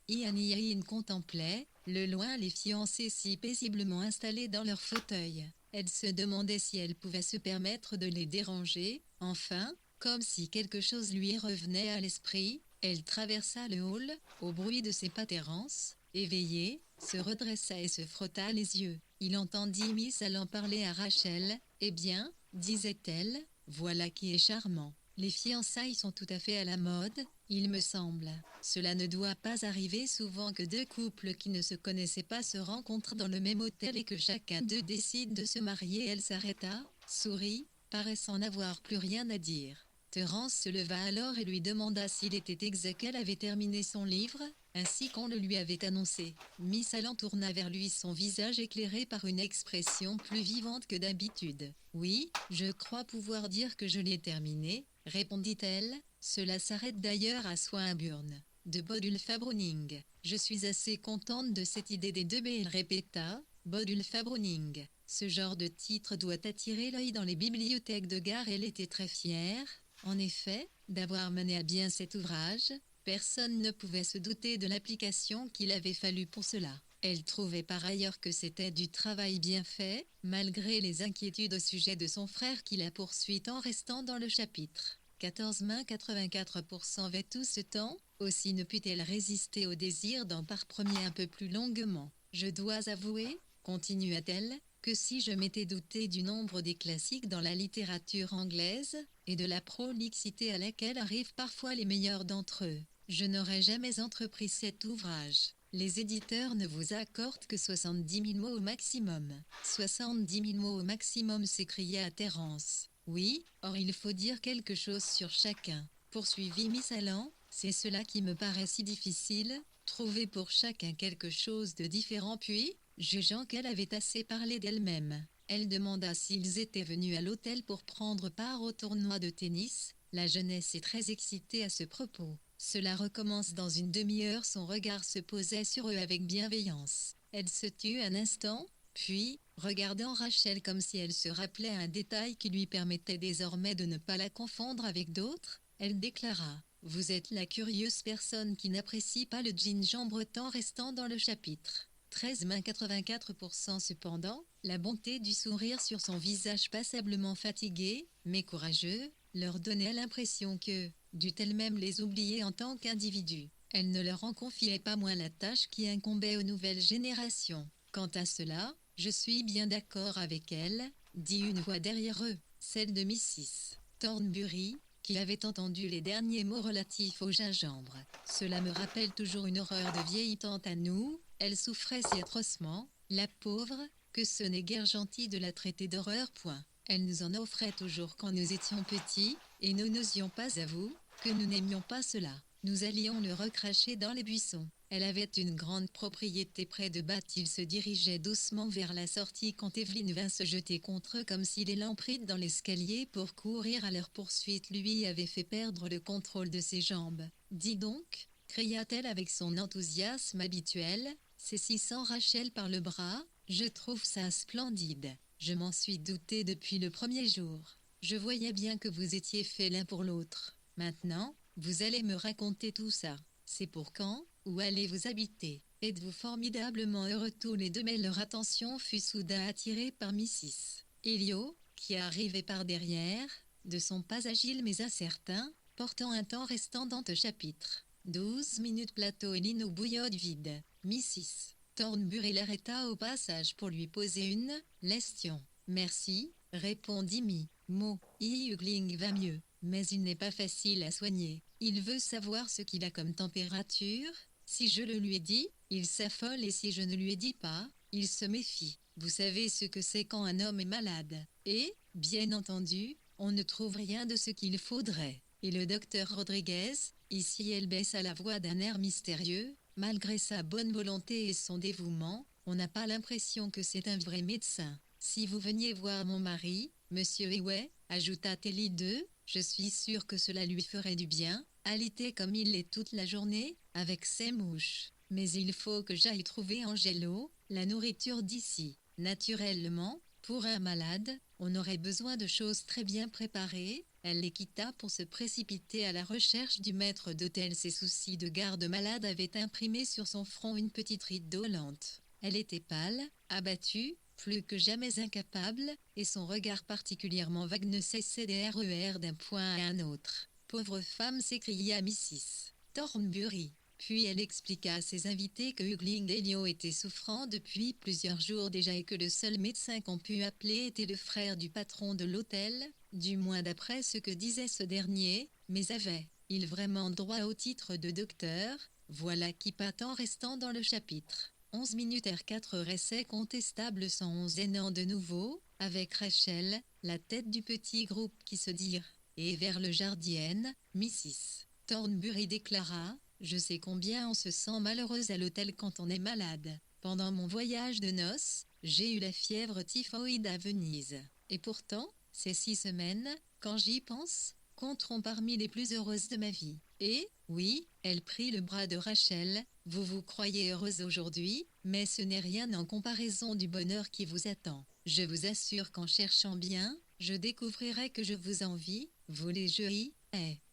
Ian contemplait, le loin les fiancés si paisiblement installés dans leur fauteuil. Elle se demandait si elle pouvait se permettre de les déranger. Enfin, comme si quelque chose lui revenait à l'esprit, elle traversa le hall, au bruit de ses pas. Thérence, éveillée, se redressa et se frotta les yeux. Il entendit Miss Allen parler à Rachel. « Eh bien, disait-elle, voilà qui est charmant. Les fiançailles sont tout à fait à la mode, il me semble. Cela ne doit pas arriver souvent que deux couples qui ne se connaissaient pas se rencontrent dans le même hôtel et que chacun d'eux décide de se marier. » Elle s'arrêta, sourit, paraissant n'avoir plus rien à dire. Thérence se leva alors et lui demanda s'il était exact qu'elle avait terminé son livre, ainsi qu'on le lui avait annoncé. Miss Allen tourna vers lui son visage éclairé par une expression plus vivante que d'habitude. « Oui, je crois pouvoir dire que je l'ai terminé, » répondit-elle. « Cela s'arrête d'ailleurs à Swinburne. De Bodulpha Browning. Je suis assez contente de cette idée des deux B. » Il répéta, « Bodulpha Browning. Ce genre de titre doit attirer l'œil dans les bibliothèques de gare. » Elle était très fière, en effet, d'avoir mené à bien cet ouvrage. Personne ne pouvait se douter de l'application qu'il avait fallu pour cela. Elle trouvait par ailleurs que c'était du travail bien fait, malgré les inquiétudes au sujet de son frère qui la poursuit en restant dans le chapitre 14-84% avec tout ce temps, aussi ne put-elle résister au désir d'en parpremier un peu plus longuement. « Je dois avouer, continua-t-elle, que si je m'étais douté du nombre des classiques dans la littérature anglaise, et de la prolixité à laquelle arrivent parfois les meilleurs d'entre eux, je n'aurais jamais entrepris cet ouvrage. Les éditeurs ne vous accordent que 70 000 mots au maximum. » 70 000 mots au maximum, s'écria Thérence. « Oui, or il faut dire quelque chose sur chacun, » poursuivit Miss Allen. « C'est cela qui me paraît si difficile, trouver pour chacun quelque chose de différent. » Puis, jugeant qu'elle avait assez parlé d'elle-même, elle demanda s'ils étaient venus à l'hôtel pour prendre part au tournoi de tennis. La jeunesse est très excitée à ce propos. Cela recommence dans une demi-heure. Son regard se posait sur eux avec bienveillance. Elle se tut un instant, puis, regardant Rachel comme si elle se rappelait un détail qui lui permettait désormais de ne pas la confondre avec d'autres, elle déclara : « Vous êtes la curieuse personne qui n'apprécie pas le gingembre tant restant dans le chapitre. » 13-84% cependant, la bonté du sourire sur son visage passablement fatigué, mais courageux, leur donnait l'impression que, dût elle-même les oublier en tant qu'individu, elle ne leur en confiait pas moins la tâche qui incombait aux nouvelles générations. « Quant à cela, je suis bien d'accord avec elle, » dit une voix derrière eux, celle de Mrs. Thornbury, qui avait entendu les derniers mots relatifs au gingembre. « Cela me rappelle toujours une horreur de vieille tante à nous. Elle souffrait si atrocement, la pauvre, que ce n'est guère gentil de la traiter d'horreur. Point. Elle nous en offrait toujours quand nous étions petits, et nous n'osions pas avouer que nous n'aimions pas cela. Nous allions le recracher dans les buissons. Elle avait une grande propriété près de Bath. » Il se dirigeait doucement vers la sortie quand Evelyne vint se jeter contre eux comme si l'élan pris dans l'escalier pour courir à leur poursuite lui avait fait perdre le contrôle de ses jambes. « Dis donc, » cria-t-elle avec son enthousiasme habituel, saisissant Rachel par le bras, « je trouve ça splendide. Je m'en suis douté depuis le premier jour. Je voyais bien que vous étiez faits l'un pour l'autre. Maintenant, vous allez me raconter tout ça. C'est pour quand? Où allez-vous habiter? Êtes-vous formidablement heureux tous les deux? » Mais leur attention fut soudain attirée par Mrs. Elliot, qui arrivait par derrière, de son pas agile mais incertain, portant un temps restant dans le chapitre 12 minutes. Plateau et Lino bouillotte vide. Mrs. Thornbury l'arrêta au passage pour lui poser une question. Merci, répondit Mo. Hugling va mieux, mais il n'est pas facile à soigner. Il veut savoir ce qu'il a comme température. Si je le lui ai dit, il s'affole et si je ne lui ai dit pas, il se méfie. Vous savez ce que c'est quand un homme est malade. Et, bien entendu, on ne trouve rien de ce qu'il faudrait. Et le docteur Rodriguez, ici elle baissa la voix d'un air mystérieux, malgré sa bonne volonté et son dévouement, on n'a pas l'impression que c'est un vrai médecin. Si vous veniez voir mon mari, monsieur Eway, ajouta Telly 2, je suis sûre que cela lui ferait du bien, alité comme il l'est toute la journée, avec ses mouches. Mais il faut que j'aille trouver Angelo, la nourriture d'ici. Naturellement, pour un malade, on aurait besoin de choses très bien préparées. Elle les quitta pour se précipiter à la recherche du maître d'hôtel. Ses soucis de garde-malade avaient imprimé sur son front une petite ride dolente. Elle était pâle, abattue, plus que jamais incapable, et son regard particulièrement vague ne cessait d'errer d'un point à un autre. « Pauvre femme » s'écria Mrs. Thornbury. Puis elle expliqua à ses invités que Hugling Elio était souffrant depuis plusieurs jours déjà et que le seul médecin qu'on pût appeler était le frère du patron de l'hôtel, du moins d'après ce que disait ce dernier, mais avait-il vraiment droit au titre de docteur? Voilà qui pat en restant dans le chapitre. 11 minutes R4 essai contestable 111 an de nouveau, avec Rachel, la tête du petit groupe qui se dirent, et vers le jardin, Mrs. Thornbury déclara, « Je sais combien on se sent malheureuse à l'hôtel quand on est malade. Pendant mon voyage de noces, j'ai eu la fièvre typhoïde à Venise. Et pourtant, ces 6 semaines, quand j'y pense, compteront parmi les plus heureuses de ma vie. Et, oui, elle prit le bras de Rachel, vous vous croyez heureuse aujourd'hui, mais ce n'est rien en comparaison du bonheur qui vous attend. Je vous assure qu'en cherchant bien, je découvrirai que je vous envie, vous les jeunes,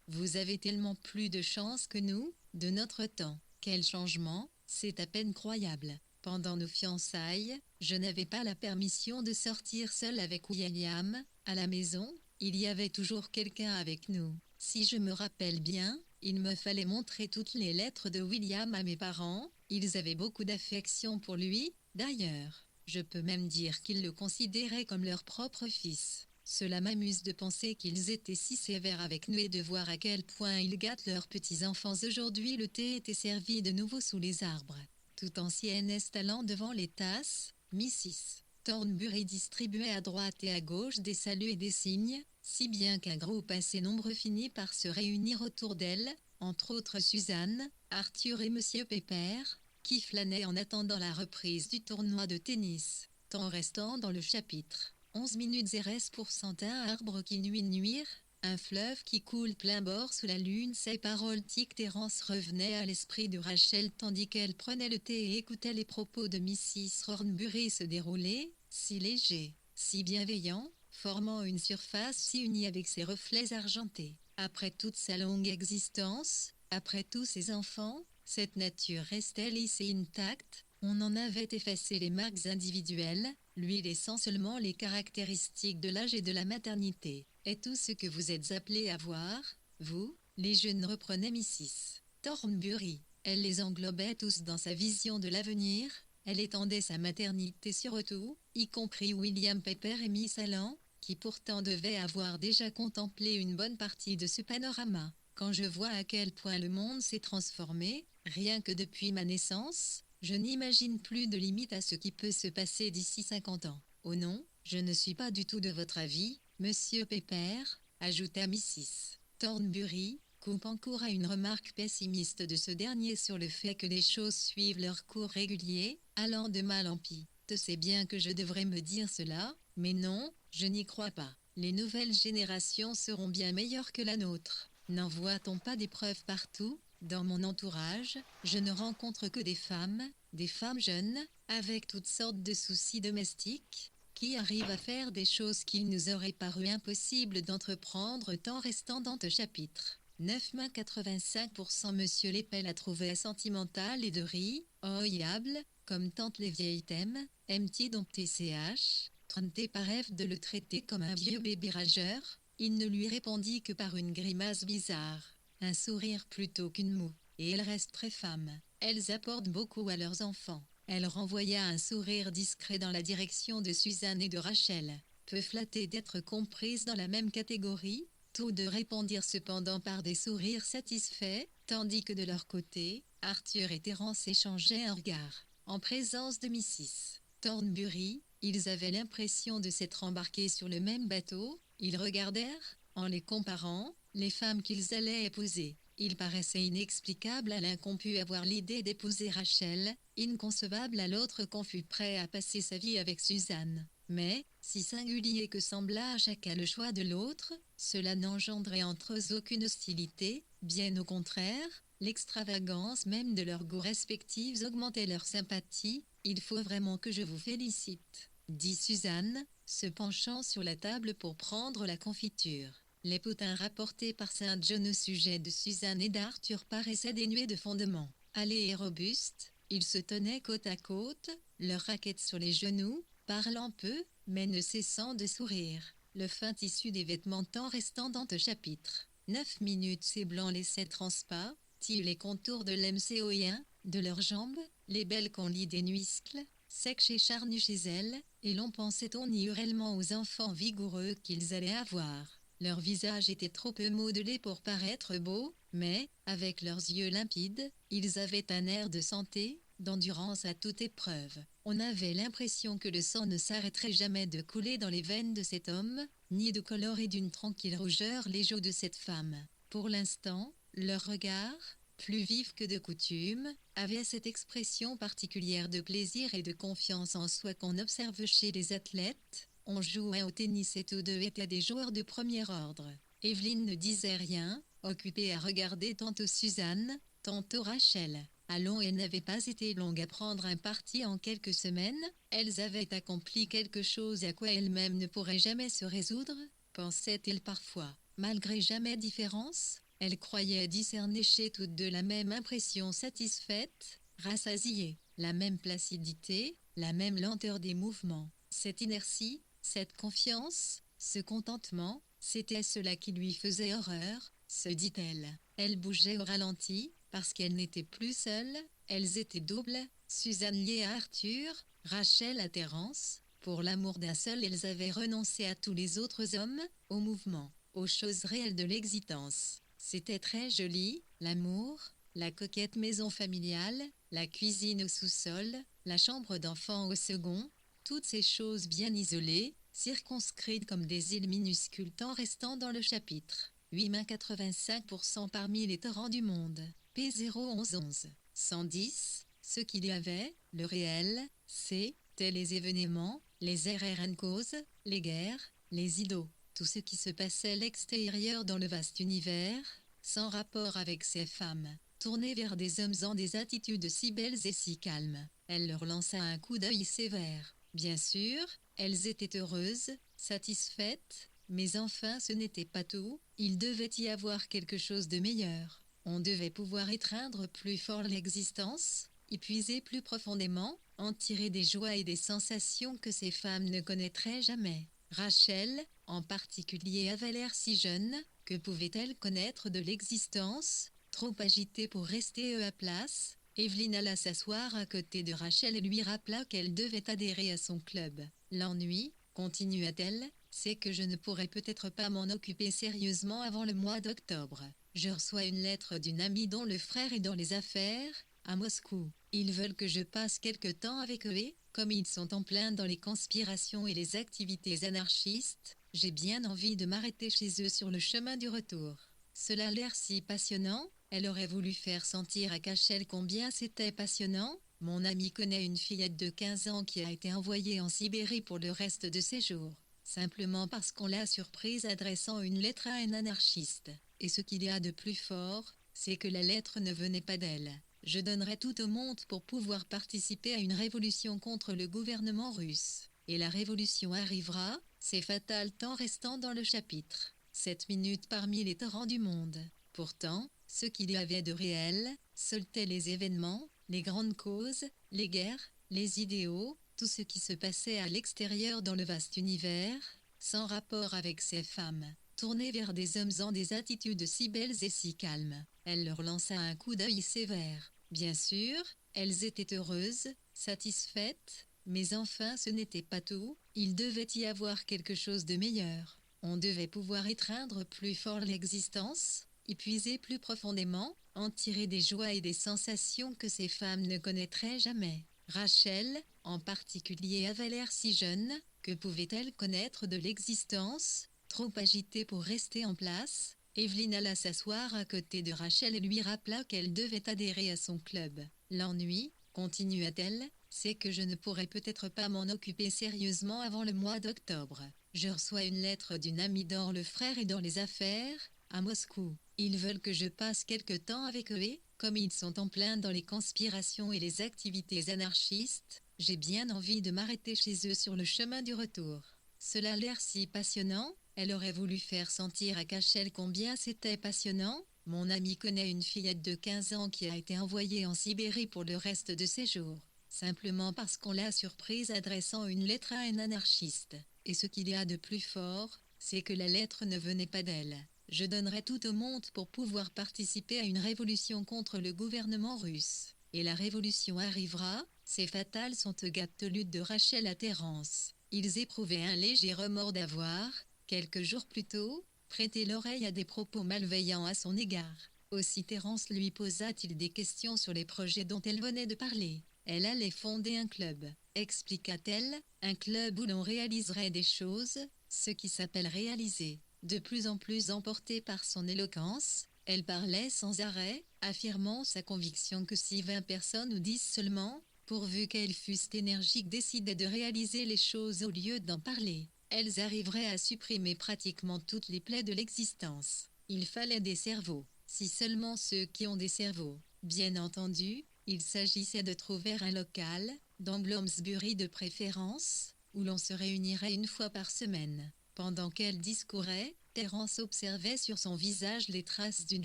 vous avez tellement plus de chance que nous, de notre temps. Quel changement, c'est à peine croyable. Pendant nos fiançailles, je n'avais pas la permission de sortir seule avec William. À la maison, il y avait toujours quelqu'un avec nous. Si je me rappelle bien, il me fallait montrer toutes les lettres de William à mes parents. Ils avaient beaucoup d'affection pour lui. D'ailleurs, je peux même dire qu'ils le considéraient comme leur propre fils. Cela m'amuse de penser qu'ils étaient si sévères avec nous et de voir à quel point ils gâtent leurs petits-enfants. Aujourd'hui, le thé était servi de nouveau sous les arbres. Tout en s'y installant devant les tasses, Mrs. Thornbury distribuait à droite et à gauche des saluts et des signes, si bien qu'un groupe assez nombreux finit par se réunir autour d'elle, entre autres Suzanne, Arthur et Monsieur Pepper, qui flânaient en attendant la reprise du tournoi de tennis, tant restant dans le chapitre. 11 minutes RS pour un arbre qui nuire, un fleuve qui coule plein bord sous la lune. Ces paroles tic Terence revenaient à l'esprit de Rachel tandis qu'elle prenait le thé et écoutait les propos de Mrs. Thornbury se dérouler, si légers, si bienveillants, formant une surface si unie avec ses reflets argentés. Après toute sa longue existence, après tous ses enfants, cette nature restait lisse et intacte. On en avait effacé les marques individuelles, lui laissant seulement les caractéristiques de l'âge et de la maternité. Et tout ce que vous êtes appelés à voir, vous, les jeunes, reprenait Mrs. Thornbury. Elle les englobait tous dans sa vision de l'avenir. Elle étendait sa maternité sur tout, y compris William Pepper et Miss Allen, qui pourtant devaient avoir déjà contemplé une bonne partie de ce panorama. Quand je vois à quel point le monde s'est transformé, rien que depuis ma naissance, je n'imagine plus de limite à ce qui peut se passer d'ici 50 ans. Oh non, je ne suis pas du tout de votre avis, Monsieur Pepper, ajouta Mrs. Thornbury, coupant court à une remarque pessimiste de ce dernier sur le fait que les choses suivent leur cours régulier, allant de mal en pis. Tu sais bien que je devrais me dire cela, mais non, je n'y crois pas. Les nouvelles générations seront bien meilleures que la nôtre. N'en voit-on pas des preuves partout ? Dans mon entourage, je ne rencontre que des femmes jeunes, avec toutes sortes de soucis domestiques, qui arrivent à faire des choses qu'il nous aurait paru impossible d'entreprendre tant restant dans ce chapitre. 9,85% Monsieur Lepel a trouvé sentimental et de riz, oyable, comme tant les vieilles thèmes, MT dont TCH, 30 par F de le traiter comme un vieux bébé rageur, il ne lui répondit que par une grimace bizarre. Un sourire plutôt qu'une moue, et elles restent très femmes. Elles apportent beaucoup à leurs enfants. Elle renvoya un sourire discret dans la direction de Suzanne et de Rachel. Peu flattée d'être comprise dans la même catégorie, tous deux répondirent cependant par des sourires satisfaits, tandis que de leur côté, Arthur et Terence échangeaient un regard. En présence de Mrs. Thornbury, ils avaient l'impression de s'être embarqués sur le même bateau. Ils regardèrent, en les comparant, les femmes qu'ils allaient épouser. Il paraissait inexplicable à l'un qu'on pût avoir l'idée d'épouser Rachel, inconcevable à l'autre qu'on fût prêt à passer sa vie avec Suzanne. Mais, si singulier que sembla à chacun le choix de l'autre, cela n'engendrait entre eux aucune hostilité, bien au contraire, l'extravagance même de leurs goûts respectifs augmentait leur sympathie. « Il faut vraiment que je vous félicite, » dit Suzanne, se penchant sur la table pour prendre la confiture. Les potins rapportés par Saint John au sujet de Suzanne et d'Arthur paraissaient dénués de fondement. Allés et robustes, ils se tenaient côte à côte, leurs raquettes sur les genoux, parlant peu, mais ne cessant de sourire. Le fin tissu des vêtements tant restant dans ce chapitre. 9 minutes ces blancs laissaient transpas-ils les contours de l'MCOien, de leurs jambes, les belles qu'on lit des muscles, secs et charnus chez elles, et l'on pensait naturellement aux enfants vigoureux qu'ils allaient avoir. Leurs visages étaient trop peu modelés pour paraître beaux, mais, avec leurs yeux limpides, ils avaient un air de santé, d'endurance à toute épreuve. On avait l'impression que le sang ne s'arrêterait jamais de couler dans les veines de cet homme, ni de colorer d'une tranquille rougeur les joues de cette femme. Pour l'instant, leur regard, plus vif que de coutume, avait cette expression particulière de plaisir et de confiance en soi qu'on observe chez les athlètes. On jouait au tennis et tous deux étaient des joueurs de premier ordre. Evelyne ne disait rien, occupée à regarder tantôt Suzanne, tantôt Rachel. Allons, elles n'avaient pas été longues à prendre un parti en quelques semaines, elles avaient accompli quelque chose à quoi elles-mêmes ne pourraient jamais se résoudre, pensait-il parfois. Malgré jamais différence, elle croyait discerner chez toutes deux la même impression satisfaite, rassasiée, la même placidité, la même lenteur des mouvements. Cette inertie, cette confiance, ce contentement, c'était cela qui lui faisait horreur, se dit-elle. Elle bougeait au ralenti, parce qu'elle n'était plus seule, elles étaient doubles, Suzanne liée à Arthur, Rachel à Terence. Pour l'amour d'un seul, elles avaient renoncé à tous les autres hommes, au mouvement, aux choses réelles de l'existence. C'était très joli, l'amour, la coquette maison familiale, la cuisine au sous-sol, la chambre d'enfant au second, toutes ces choses bien isolées, circonscrites comme des îles minuscules tant restant dans le chapitre. 85% parmi les torrents du monde. P01111. 110, ce qu'il y avait, le réel, c'était les événements, les RRN causes, les guerres, les idoles, tout ce qui se passait à l'extérieur dans le vaste univers, sans rapport avec ces femmes, tournées vers des hommes en des attitudes si belles et si calmes. Elle leur lança un coup d'œil sévère. Bien sûr, elles étaient heureuses, satisfaites, mais enfin ce n'était pas tout, il devait y avoir quelque chose de meilleur. On devait pouvoir étreindre plus fort l'existence, y puiser plus profondément, en tirer des joies et des sensations que ces femmes ne connaîtraient jamais. Rachel, en particulier, avait l'air si jeune, que pouvait-elle connaître de l'existence, trop agitée pour rester à place? Evelyne alla s'asseoir à côté de Rachel et lui rappela qu'elle devait adhérer à son club. L'ennui, continua-t-elle, c'est que je ne pourrai peut-être pas m'en occuper sérieusement avant le mois d'octobre. Je reçois une lettre d'une amie dont le frère est dans les affaires, à Moscou. Ils veulent que je passe quelque temps avec eux et, comme ils sont en plein dans les conspirations et les activités anarchistes, j'ai bien envie de m'arrêter chez eux sur le chemin du retour. Cela a l'air si passionnant. Elle aurait voulu faire sentir à Rachel combien c'était passionnant. Mon amie connaît une fillette de 15 ans qui a été envoyée en Sibérie pour le reste de ses jours, simplement parce qu'on l'a surprise adressant une lettre à un anarchiste. Et ce qu'il y a de plus fort, c'est que la lettre ne venait pas d'elle. Je donnerais tout au monde pour pouvoir participer à une révolution contre le gouvernement russe. Et la révolution arrivera, c'est fatal tant restant dans le chapitre. 7 minutes parmi les torrents du monde. Pourtant, ce qu'il y avait de réel, c'étaient les événements, les grandes causes, les guerres, les idéaux, tout ce qui se passait à l'extérieur dans le vaste univers, sans rapport avec ces femmes, tournées vers des hommes en des attitudes si belles et si calmes. Elle leur lança un coup d'œil sévère. Bien sûr, Elles étaient heureuses, satisfaites, mais enfin ce n'était pas tout, il devait y avoir quelque chose de meilleur. On devait pouvoir étreindre plus fort l'existence, y puiser plus profondément, en tirer des joies et des sensations que ces femmes ne connaîtraient jamais. Rachel, en particulier, avait l'air si jeune, que pouvait-elle connaître de l'existence? Trop agitée pour rester en place, Evelyne alla s'asseoir à côté de Rachel et lui rappela qu'elle devait adhérer à son club. L'ennui, continua-t-elle, c'est que je ne pourrai peut-être pas m'en occuper sérieusement avant le mois d'octobre. Je reçois une lettre d'une amie dans le frère et dans les affaires, à Moscou. Ils veulent que je passe quelque temps avec eux et, comme ils sont en plein dans les conspirations et les activités anarchistes, j'ai bien envie de m'arrêter chez eux sur le chemin du retour. Cela a l'air si passionnant, elle aurait voulu faire sentir à Cachel combien c'était passionnant. Mon ami connaît une fillette de 15 ans qui a été envoyée en Sibérie pour le reste de ses jours, simplement parce qu'on l'a surprise adressant une lettre à un anarchiste. Et ce qu'il y a de plus fort, c'est que la lettre ne venait pas d'elle. Je donnerais tout au monde pour pouvoir participer à une révolution contre le gouvernement russe. Et la révolution arrivera, c'est fatal sont lutte de Rachel à Terence. Ils éprouvaient un léger remords d'avoir, quelques jours plus tôt, prêté l'oreille à des propos malveillants à son égard. Aussi Terence lui posa-t-il des questions sur les projets dont elle venait de parler. Elle allait fonder un club, expliqua-t-elle, un club où l'on réaliserait des choses, ce qui s'appelle réaliser. De plus en plus emportée par son éloquence, elle parlait sans arrêt, affirmant sa conviction que si 20 personnes ou 10 seulement, pourvu qu'elles fussent énergiques, décidaient de réaliser les choses au lieu d'en parler, elles arriveraient à supprimer pratiquement toutes les plaies de l'existence. Il fallait des cerveaux, si seulement ceux qui ont des cerveaux. Bien entendu, il s'agissait de trouver un local, dans Bloomsbury de préférence, où l'on se réunirait une fois par semaine. Pendant qu'elle discourait, Terence observait sur son visage les traces d'une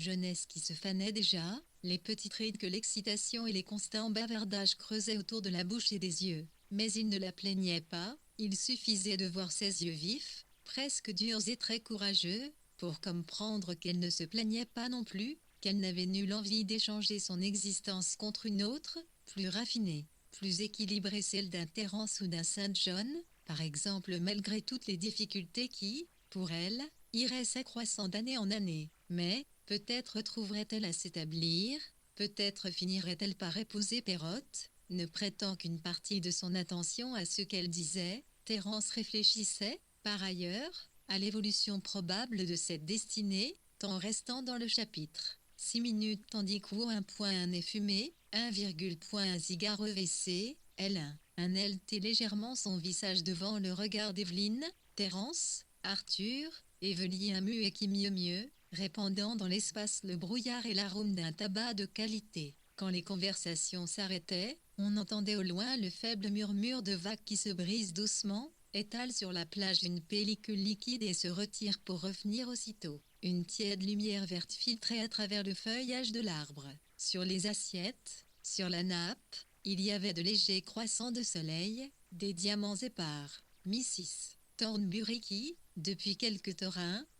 jeunesse qui se fanait déjà, les petites rides que l'excitation et les constants bavardages creusaient autour de la bouche et des yeux. Mais il ne la plaignait pas, il suffisait de voir ses yeux vifs, presque durs et très courageux, pour comprendre qu'elle ne se plaignait pas non plus, qu'elle n'avait nulle envie d'échanger son existence contre une autre, plus raffinée, plus équilibrée, celle d'un Terence ou d'un Saint John, par exemple, malgré toutes les difficultés qui, pour elle, iraient s'accroissant d'année en année. Mais, peut-être trouverait-elle à s'établir, peut-être finirait-elle par épouser Perrotte, ne prêtant qu'une partie de son attention à ce qu'elle disait. Terence réfléchissait, par ailleurs, à l'évolution probable de cette destinée, en restant dans le chapitre. 6 minutes tandis qu'un point un nez fumé, 1,point un cigare EVC, L1. Un LT légèrement son visage devant le regard d'Evelyne, Terence, Arthur, Evelyne un muet qui mieux, répandant dans l'espace le brouillard et l'arôme d'un tabac de qualité. Quand les conversations s'arrêtaient, on entendait au loin le faible murmure de vagues qui se brisent doucement, étalent sur la plage une pellicule liquide et se retirent pour revenir aussitôt. Une tiède lumière verte filtrait à travers le feuillage de l'arbre. Sur les assiettes, sur la nappe, il y avait de légers croissants de soleil, des diamants épars. Mrs. Thornbury qui, depuis quelque temps,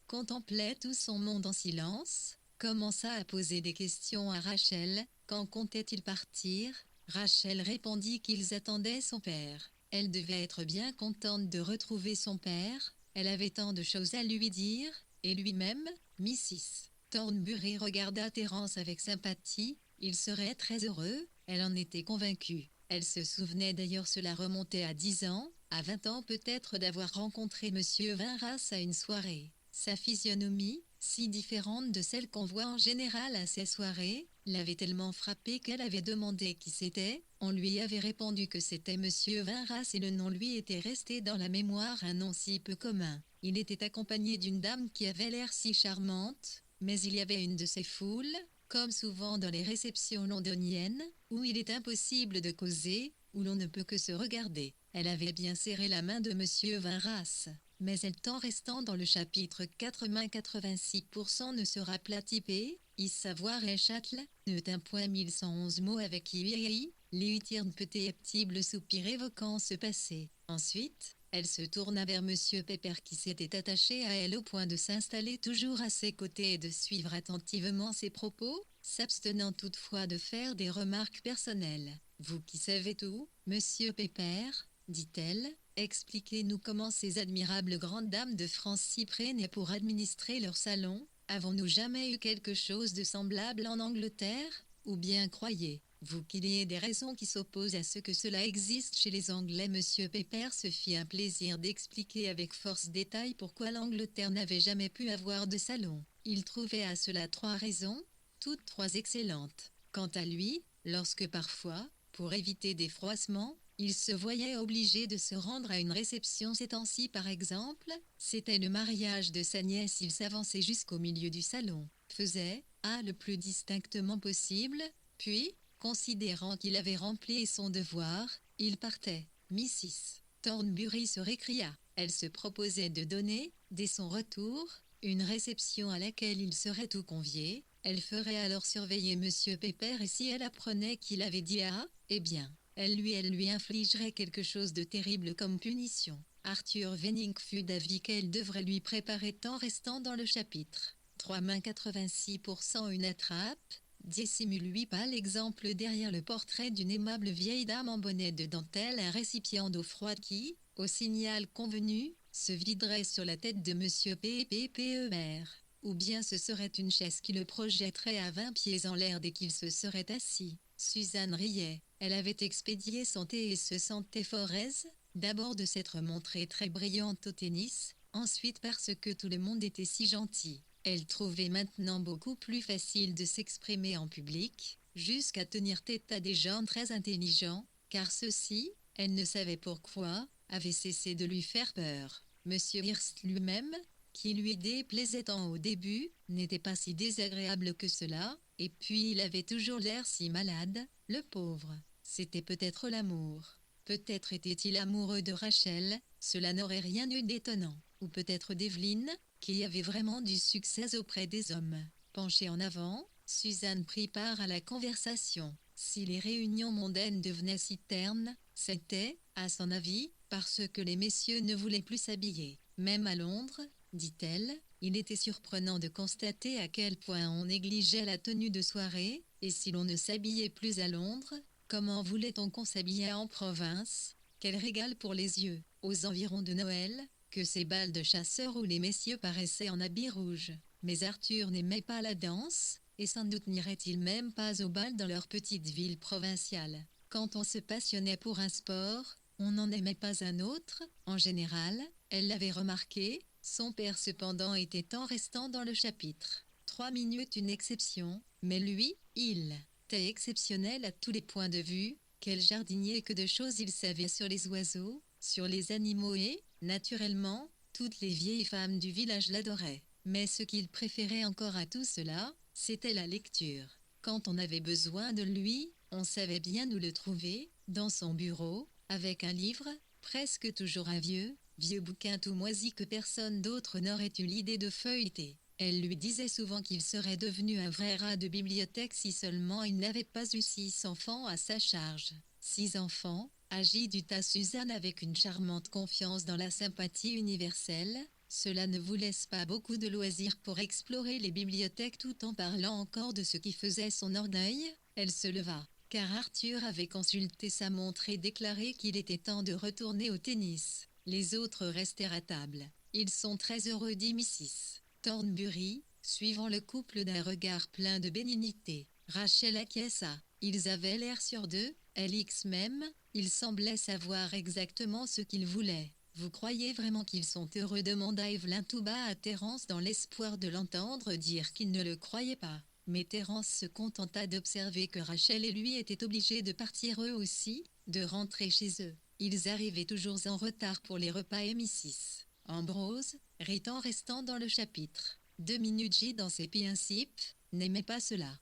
contemplait tout son monde en silence, commença à poser des questions à Rachel. Quand comptait-il partir? Rachel répondit qu'ils attendaient son père. Elle devait être bien contente de retrouver son père, elle avait tant de choses à lui dire, et lui-même, Mrs. Thornbury regarda Terence avec sympathie, il serait très heureux, elle en était convaincue. Elle se souvenait d'ailleurs, cela remontait à 10 ans, à 20 ans peut-être, d'avoir rencontré Monsieur Vinras à une soirée. Sa physionomie, si différente de celle qu'on voit en général à ces soirées, l'avait tellement frappée qu'elle avait demandé qui c'était. On lui avait répondu que c'était Monsieur Vinras et le nom lui était resté dans la mémoire, un nom si peu commun. Il était accompagné d'une dame qui avait l'air si charmante, mais il y avait une de ces foules, comme souvent dans les réceptions londoniennes, où il est impossible de causer, où l'on ne peut que se regarder. Elle avait bien serré la main de Monsieur Vinras, mais elle, tant restant dans le chapitre 86% ne sera platypé, y savoir et châtel, ne t'un point 1111 mots avec I, l'utirne peut-être soupir évoquant ce passé. Ensuite, elle se tourna vers Monsieur Pepper qui s'était attaché à elle au point de s'installer toujours à ses côtés et de suivre attentivement ses propos. s'abstenant toutefois de faire des remarques personnelles. « Vous qui savez tout, monsieur Pépère, dit-elle, expliquez-nous comment ces admirables grandes dames de France s'y prennent pour administrer leur salon. Avons-nous jamais eu quelque chose de semblable en Angleterre? Ou bien croyez-vous qu'il y ait des raisons qui s'opposent à ce que cela existe chez les Anglais ?» Monsieur Pépère se fit un plaisir d'expliquer avec force détail pourquoi l'Angleterre n'avait jamais pu avoir de salon. Il trouvait à cela 3 raisons, toutes 3 excellentes. Quant à lui, lorsque parfois, pour éviter des froissements, il se voyait obligé de se rendre à une réception ces temps-ci par exemple, c'était le mariage de sa nièce, il s'avançait jusqu'au milieu du salon, faisait le plus distinctement possible, puis, considérant qu'il avait rempli son devoir, il partait. Mrs. Thornbury se récria. Elle se proposait de donner, dès son retour, une réception à laquelle il serait tout convié. Elle ferait alors surveiller monsieur Pépère et si elle apprenait qu'il avait dit eh bien, elle lui infligerait quelque chose de terrible comme punition. Arthur Venning fut d'avis qu'elle devrait lui préparer tant restant dans le chapitre. 3 mains 86% une attrape, dissimule 8 pas l'exemple derrière le portrait d'une aimable vieille dame en bonnet de dentelle, un récipient d'eau froide qui, au signal convenu, se viderait sur la tête de monsieur Pépère. Ou bien ce serait une chaise qui le projetterait à 20 pieds en l'air dès qu'il se serait assis. Suzanne riait. Elle avait expédié son thé et se sentait fort aise, d'abord de s'être montrée très brillante au tennis, ensuite parce que tout le monde était si gentil. Elle trouvait maintenant beaucoup plus facile de s'exprimer en public, jusqu'à tenir tête à des gens très intelligents, car ceux-ci, elle ne savait pourquoi, avaient cessé de lui faire peur. Monsieur Hearst lui-même, qui lui déplaisait tant au début, n'était pas si désagréable que cela, et puis il avait toujours l'air si malade, le pauvre. C'était peut-être l'amour. Peut-être était-il amoureux de Rachel, cela n'aurait rien eu d'étonnant. Ou peut-être d'Evelyne, qui avait vraiment du succès auprès des hommes. Penchée en avant, Suzanne prit part à la conversation. Si les réunions mondaines devenaient si ternes, c'était, à son avis, parce que les messieurs ne voulaient plus s'habiller. Même à Londres, dit-elle, il était surprenant de constater à quel point on négligeait la tenue de soirée, et si l'on ne s'habillait plus à Londres, comment voulait-on qu'on s'habillait en province? Quel régal pour les yeux, aux environs de Noël, que ces bals de chasseurs où les messieurs paraissaient en habits rouges. Mais Arthur n'aimait pas la danse, et sans doute n'irait-il même pas au bal dans leur petite ville provinciale. Quand on se passionnait pour un sport, on n'en aimait pas un autre, en général, elle l'avait remarqué, son père cependant était en restant dans le chapitre. 3 minutes une exception, mais lui, il était exceptionnel à tous les points de vue, quel jardinier que de choses il savait sur les oiseaux, sur les animaux et, naturellement, toutes les vieilles femmes du village l'adoraient. Mais ce qu'il préférait encore à tout cela, c'était la lecture. Quand on avait besoin de lui, on savait bien où le trouver, dans son bureau, avec un livre, presque toujours un vieux bouquin tout moisi que personne d'autre n'aurait eu l'idée de feuilleter. Elle lui disait souvent qu'il serait devenu un vrai rat de bibliothèque si seulement il n'avait pas eu 6 enfants à sa charge. 6 enfants, agita Suzanne avec une charmante confiance dans la sympathie universelle. Cela ne vous laisse pas beaucoup de loisirs pour explorer les bibliothèques tout en parlant encore de ce qui faisait son orgueil. Elle se leva, car Arthur avait consulté sa montre et déclaré qu'il était temps de retourner au tennis. Les autres restèrent à table. Ils sont très heureux, dit Mrs. Thornbury, suivant le couple d'un regard plein de bénignité. Rachel acquiesça. Ils avaient l'air sûrs d'eux, Alix même, ils semblaient savoir exactement ce qu'ils voulaient. Vous croyez vraiment qu'ils sont heureux, demanda Evelyn tout bas à Thérence dans l'espoir de l'entendre dire qu'il ne le croyait pas. Mais Thérence se contenta d'observer que Rachel et lui étaient obligés de partir eux aussi, de rentrer chez eux. Ils arrivaient toujours en retard pour les repas et Mrs. Ambrose, rit en restant dans le chapitre. 2 minutes J dans ses principes, n'aimait pas cela.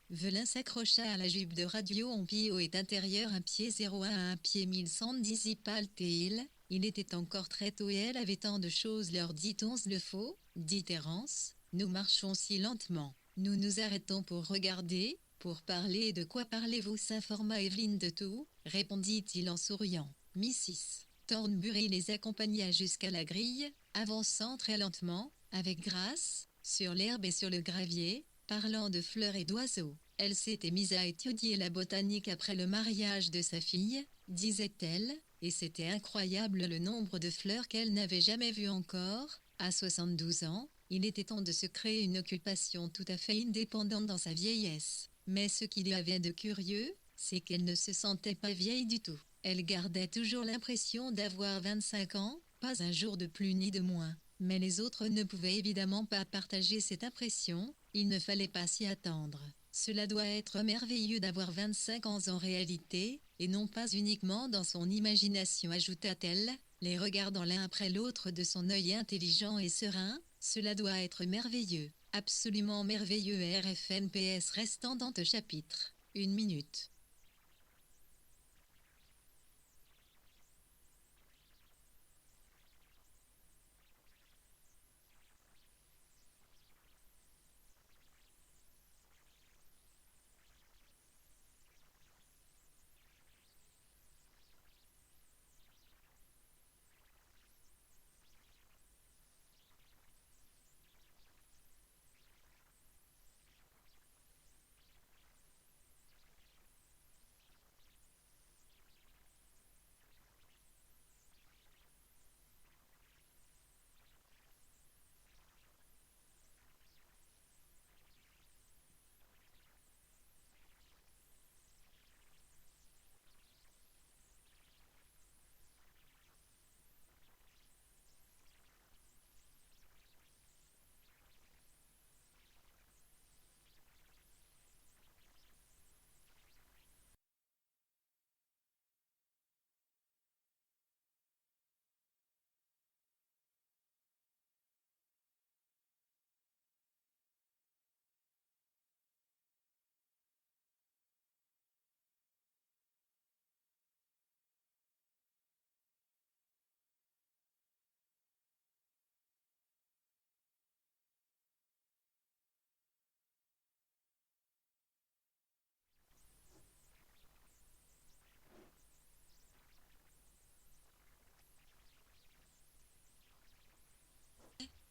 Velin s'accrocha à la jupe de radio en pio et intérieur un pied 01 à un pied 1110 paltéil. Il était encore très tôt et elle avait tant de choses, leur dit-on le faut, dit Thérence. Nous marchons si lentement. Nous nous arrêtons pour regarder, pour parler. De quoi parlez-vous, s'informa Evelyne. De tout, répondit-il en souriant. Mrs. Thornbury les accompagna jusqu'à la grille, avançant très lentement, avec grâce, sur l'herbe et sur le gravier. Parlant de fleurs et d'oiseaux, elle s'était mise à étudier la botanique après le mariage de sa fille, disait-elle, et c'était incroyable le nombre de fleurs qu'elle n'avait jamais vues encore. À 72 ans, il était temps de se créer une occupation tout à fait indépendante dans sa vieillesse. Mais ce qu'il y avait de curieux, c'est qu'elle ne se sentait pas vieille du tout. Elle gardait toujours l'impression d'avoir 25 ans, pas un jour de plus ni de moins. Mais les autres ne pouvaient évidemment pas partager cette impression, il ne fallait pas s'y attendre. Cela doit être merveilleux d'avoir 25 ans en réalité, et non pas uniquement dans son imagination, ajouta-t-elle, les regardant l'un après l'autre de son œil intelligent et serein. Cela doit être merveilleux, absolument merveilleux. RFNPS restant dans le chapitre. 1 minute.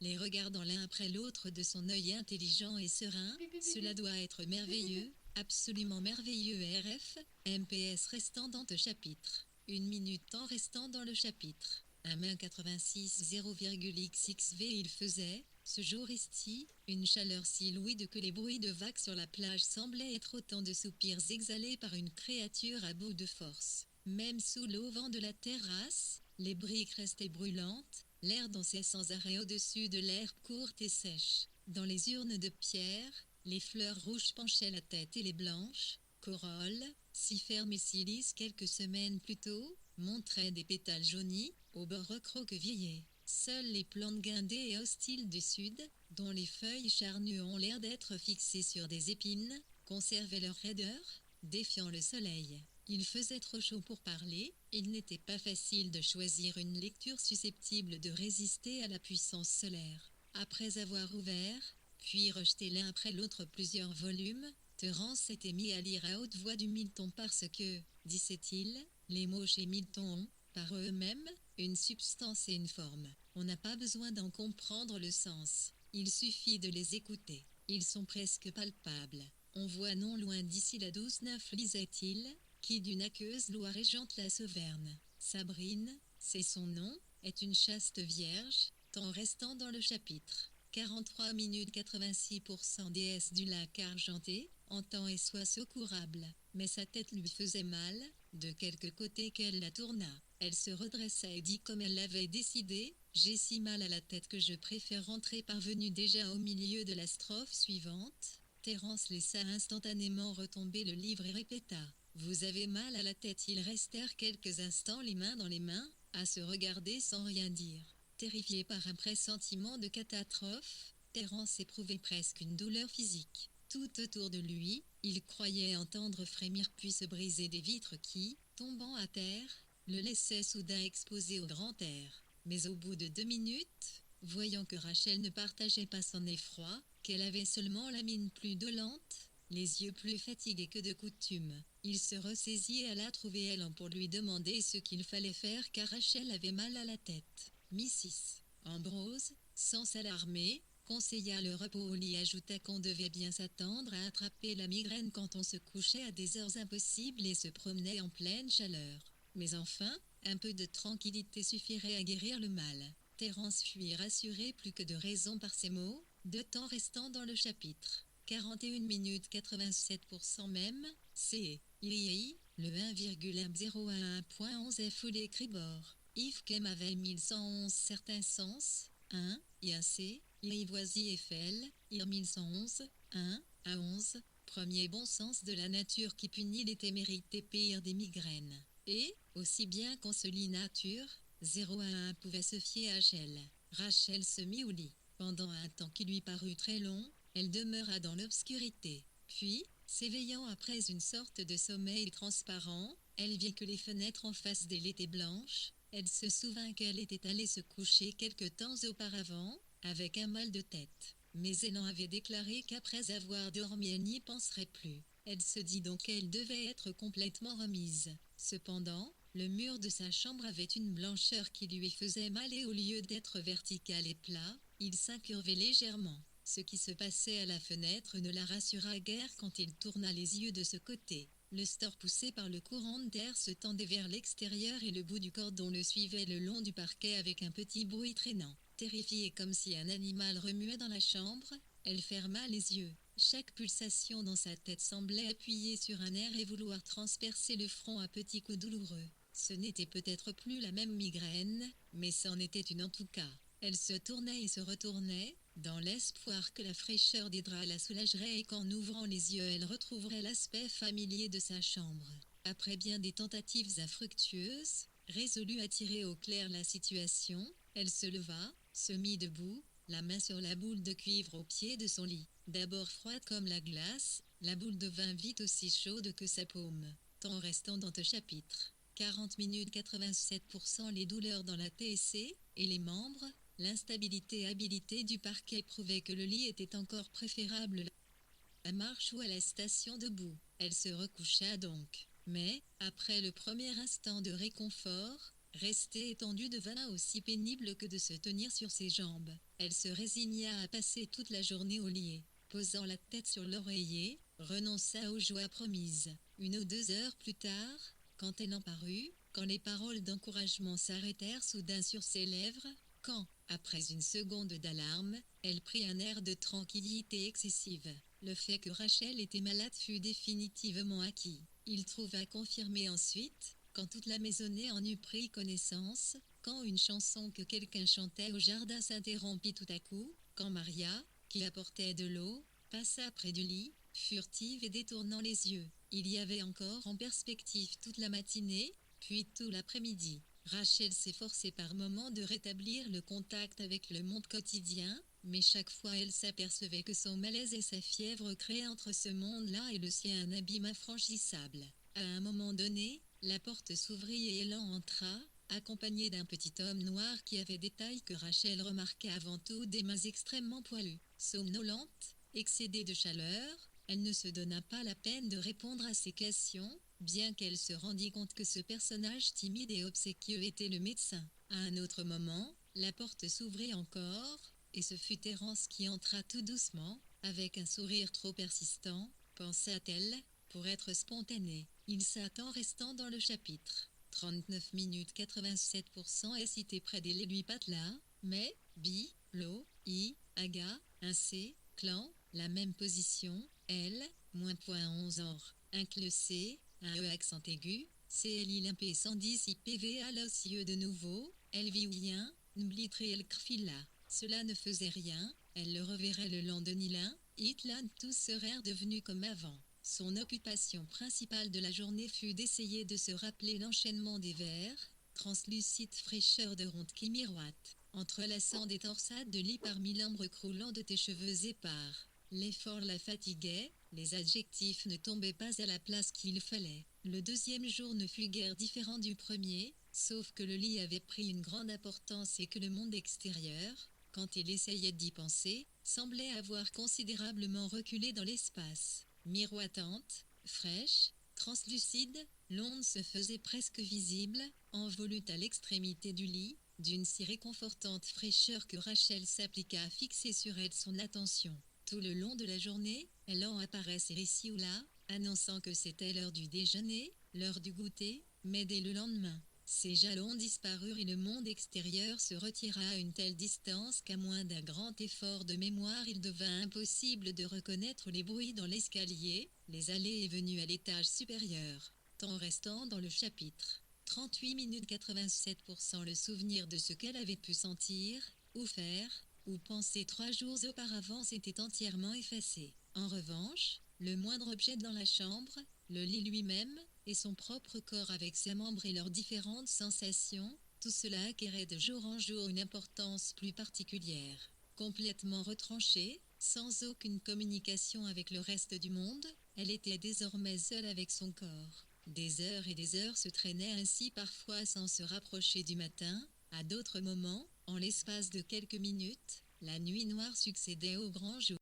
Les regardant l'un après l'autre de son œil intelligent et serein, cela doit être merveilleux, absolument merveilleux. RF, MPS restant dans le chapitre. 1 minute temps restant dans le chapitre. 1,86 0,xxv il faisait, ce jour ici, une chaleur si louide que les bruits de vagues sur la plage semblaient être autant de soupirs exhalés par une créature à bout de force. Même sous l'auvent de la terrasse, les briques restaient brûlantes, l'air dansait sans arrêt au-dessus de l'herbe courte et sèche. Dans les urnes de pierre, les fleurs rouges penchaient la tête et les blanches, corolles, si fermes et si lisses quelques semaines plus tôt, montraient des pétales jaunis, au bord recroquevillés. Seules les plantes guindées et hostiles du sud, dont les feuilles charnues ont l'air d'être fixées sur des épines, conservaient leur raideur, défiant le soleil. Il faisait trop chaud pour parler, il n'était pas facile de choisir une lecture susceptible de résister à la puissance solaire. Après avoir ouvert, puis rejeté l'un après l'autre plusieurs volumes, Terence s'était mis à lire à haute voix du Milton parce que, disait-il, les mots chez Milton ont, par eux-mêmes, une substance et une forme. On n'a pas besoin d'en comprendre le sens. Il suffit de les écouter. Ils sont presque palpables. On voit non loin d'ici la 12-9, lisait-il, qui d'une aqueuse loi régente la Sauverne. Sabrine, c'est son nom, est une chaste vierge, temps restant dans le chapitre. 43 minutes 86% déesse du lac argenté, en temps et soit secourable. Mais sa tête lui faisait mal, de quelque côté qu'elle la tourna. Elle se redressa et dit comme elle l'avait décidé, j'ai si mal à la tête que je préfère rentrer. Parvenu déjà au milieu de la strophe suivante, Terence laissa instantanément retomber le livre et répéta. Vous avez mal à la tête. Ils restèrent quelques instants les mains dans les mains, à se regarder sans rien dire. Terrifié par un pressentiment de catastrophe, Terence éprouvait presque une douleur physique. Tout autour de lui, il croyait entendre frémir puis se briser des vitres qui, tombant à terre, le laissaient soudain exposé au grand air. Mais au bout de 2 minutes, voyant que Rachel ne partageait pas son effroi, qu'elle avait seulement la mine plus dolente, les yeux plus fatigués que de coutume, il se ressaisit et alla trouver Ellen pour lui demander ce qu'il fallait faire car Rachel avait mal à la tête. Mrs. Ambrose, sans s'alarmer, conseilla le repos au lit et ajouta qu'on devait bien s'attendre à attraper la migraine quand on se couchait à des heures impossibles et se promenait en pleine chaleur. Mais enfin, un peu de tranquillité suffirait à guérir le mal. Terence fut rassuré plus que de raison par ces mots, de temps restant dans le chapitre. 41 minutes 87% même, c'est II, le 1,01.11 est foulé cribord. Yves Clem avait 1111 certains sens, 1, et un C, Ivoisie Eiffel, IR 1111, 1, à 11, premier bon sens de la nature qui punit les témérités pires des migraines. Et, aussi bien qu'on se lit nature, 0 à 1 pouvait se fier à Rachel. Rachel se mit au lit. Pendant un temps qui lui parut très long, elle demeura dans l'obscurité. Puis, s'éveillant après une sorte de sommeil transparent, elle vit que les fenêtres en face d'elle étaient blanches. Elle se souvint qu'elle était allée se coucher quelque temps auparavant, avec un mal de tête. Mais elle en avait déclaré qu'après avoir dormi elle n'y penserait plus. Elle se dit donc qu'elle devait être complètement remise. Cependant, le mur de sa chambre avait une blancheur qui lui faisait mal et au lieu d'être vertical et plat, il s'incurvait légèrement. Ce qui se passait à la fenêtre ne la rassura guère quand il tourna les yeux de ce côté. Le store poussé par le courant d'air se tendait vers l'extérieur et le bout du cordon le suivait le long du parquet avec un petit bruit traînant. Terrifiée comme si un animal remuait dans la chambre, elle ferma les yeux. Chaque pulsation dans sa tête semblait appuyer sur un nerf et vouloir transpercer le front à petits coups douloureux. Ce n'était peut-être plus la même migraine, mais c'en était une en tout cas. Elle se tournait et se retournait, dans l'espoir que la fraîcheur des draps la soulagerait et qu'en ouvrant les yeux elle retrouverait l'aspect familier de sa chambre. Après bien des tentatives infructueuses, résolue à tirer au clair la situation, elle se leva, se mit debout, la main sur la boule de cuivre au pied de son lit. D'abord froide comme la glace, la boule devint vite aussi chaude que sa paume. Temps restant dans ce chapitre. 40 minutes 87% les douleurs dans la TSC et les membres, l'instabilité et habilité du parquet prouvaient que le lit était encore préférable à la marche ou à la station debout. Elle se recoucha donc. Mais, après le premier instant de réconfort, rester étendue devint aussi pénible que de se tenir sur ses jambes. Elle se résigna à passer toute la journée au lit. Posant la tête sur l'oreiller, renonça aux joies promises. 1 ou 2 heures plus tard, quand elle en parut, quand les paroles d'encouragement s'arrêtèrent soudain sur ses lèvres, quand, après une seconde d'alarme, elle prit un air de tranquillité excessive. Le fait que Rachel était malade fut définitivement acquis. Il trouva confirmé ensuite, quand toute la maisonnée en eut pris connaissance, quand une chanson que quelqu'un chantait au jardin s'interrompit tout à coup, quand Maria, qui apportait de l'eau, passa près du lit, furtive et détournant les yeux. Il y avait encore en perspective toute la matinée, puis tout l'après-midi. Rachel s'efforçait par moments de rétablir le contact avec le monde quotidien, mais chaque fois elle s'apercevait que son malaise et sa fièvre créaient entre ce monde-là et le sien un abîme infranchissable. À un moment donné, la porte s'ouvrit et elle entra, accompagnée d'un petit homme noir qui avait des tailles que Rachel remarqua avant tout des mains extrêmement poilues. Somnolente, excédée de chaleur, elle ne se donna pas la peine de répondre à ses questions, bien qu'elle se rendît compte que ce personnage timide et obséquieux était le médecin. À un autre moment, la porte s'ouvrit encore, et ce fut Thérence qui entra tout doucement, avec un sourire trop persistant, pensa-t-elle, pour être spontanée. Il s'attend restant dans le chapitre. 39 minutes 87% est cité près des lui patelas, mais, bi, lo, i, aga, un c, clan, la même position, L, moins point 11 or, inclus C, un E accent aigu, CLI limpé 110 IPV à l'ossieux de nouveau, elle vit rien, n'oublierait elle crfila. Cela ne faisait rien, elle le reverrait le lendemain, Hitlan tous seraient devenus comme avant. Son occupation principale de la journée fut d'essayer de se rappeler l'enchaînement des vers, translucides fraîcheur de ronde qui miroitent, entrelaçant des torsades de lit parmi l'ambre croulant de tes cheveux épars. L'effort la fatiguait, les adjectifs ne tombaient pas à la place qu'il fallait. Le deuxième jour ne fut guère différent du premier, sauf que le lit avait pris une grande importance et que le monde extérieur, quand il essayait d'y penser, semblait avoir considérablement reculé dans l'espace. Miroitante, fraîche, translucide, l'onde se faisait presque visible, envolute à l'extrémité du lit, d'une si réconfortante fraîcheur que Rachel s'appliqua à fixer sur elle son attention. Tout le long de la journée, elle en apparaissait ici ou là, annonçant que c'était l'heure du déjeuner, l'heure du goûter, mais dès le lendemain, ses jalons disparurent et le monde extérieur se retira à une telle distance qu'à moins d'un grand effort de mémoire il devint impossible de reconnaître les bruits dans l'escalier, les allées et venues à l'étage supérieur. Temps restant dans le chapitre 38 minutes 87%. Le souvenir de ce qu'elle avait pu sentir, ou faire, ou penser 3 jours auparavant s'était entièrement effacé. En revanche, le moindre objet dans la chambre, le lit lui-même, et son propre corps avec ses membres et leurs différentes sensations, tout cela acquérait de jour en jour une importance plus particulière. Complètement retranchée, sans aucune communication avec le reste du monde, elle était désormais seule avec son corps. Des heures et des heures se traînaient ainsi parfois sans se rapprocher du matin, à d'autres moments, en l'espace de quelques minutes, la nuit noire succédait au grand jour.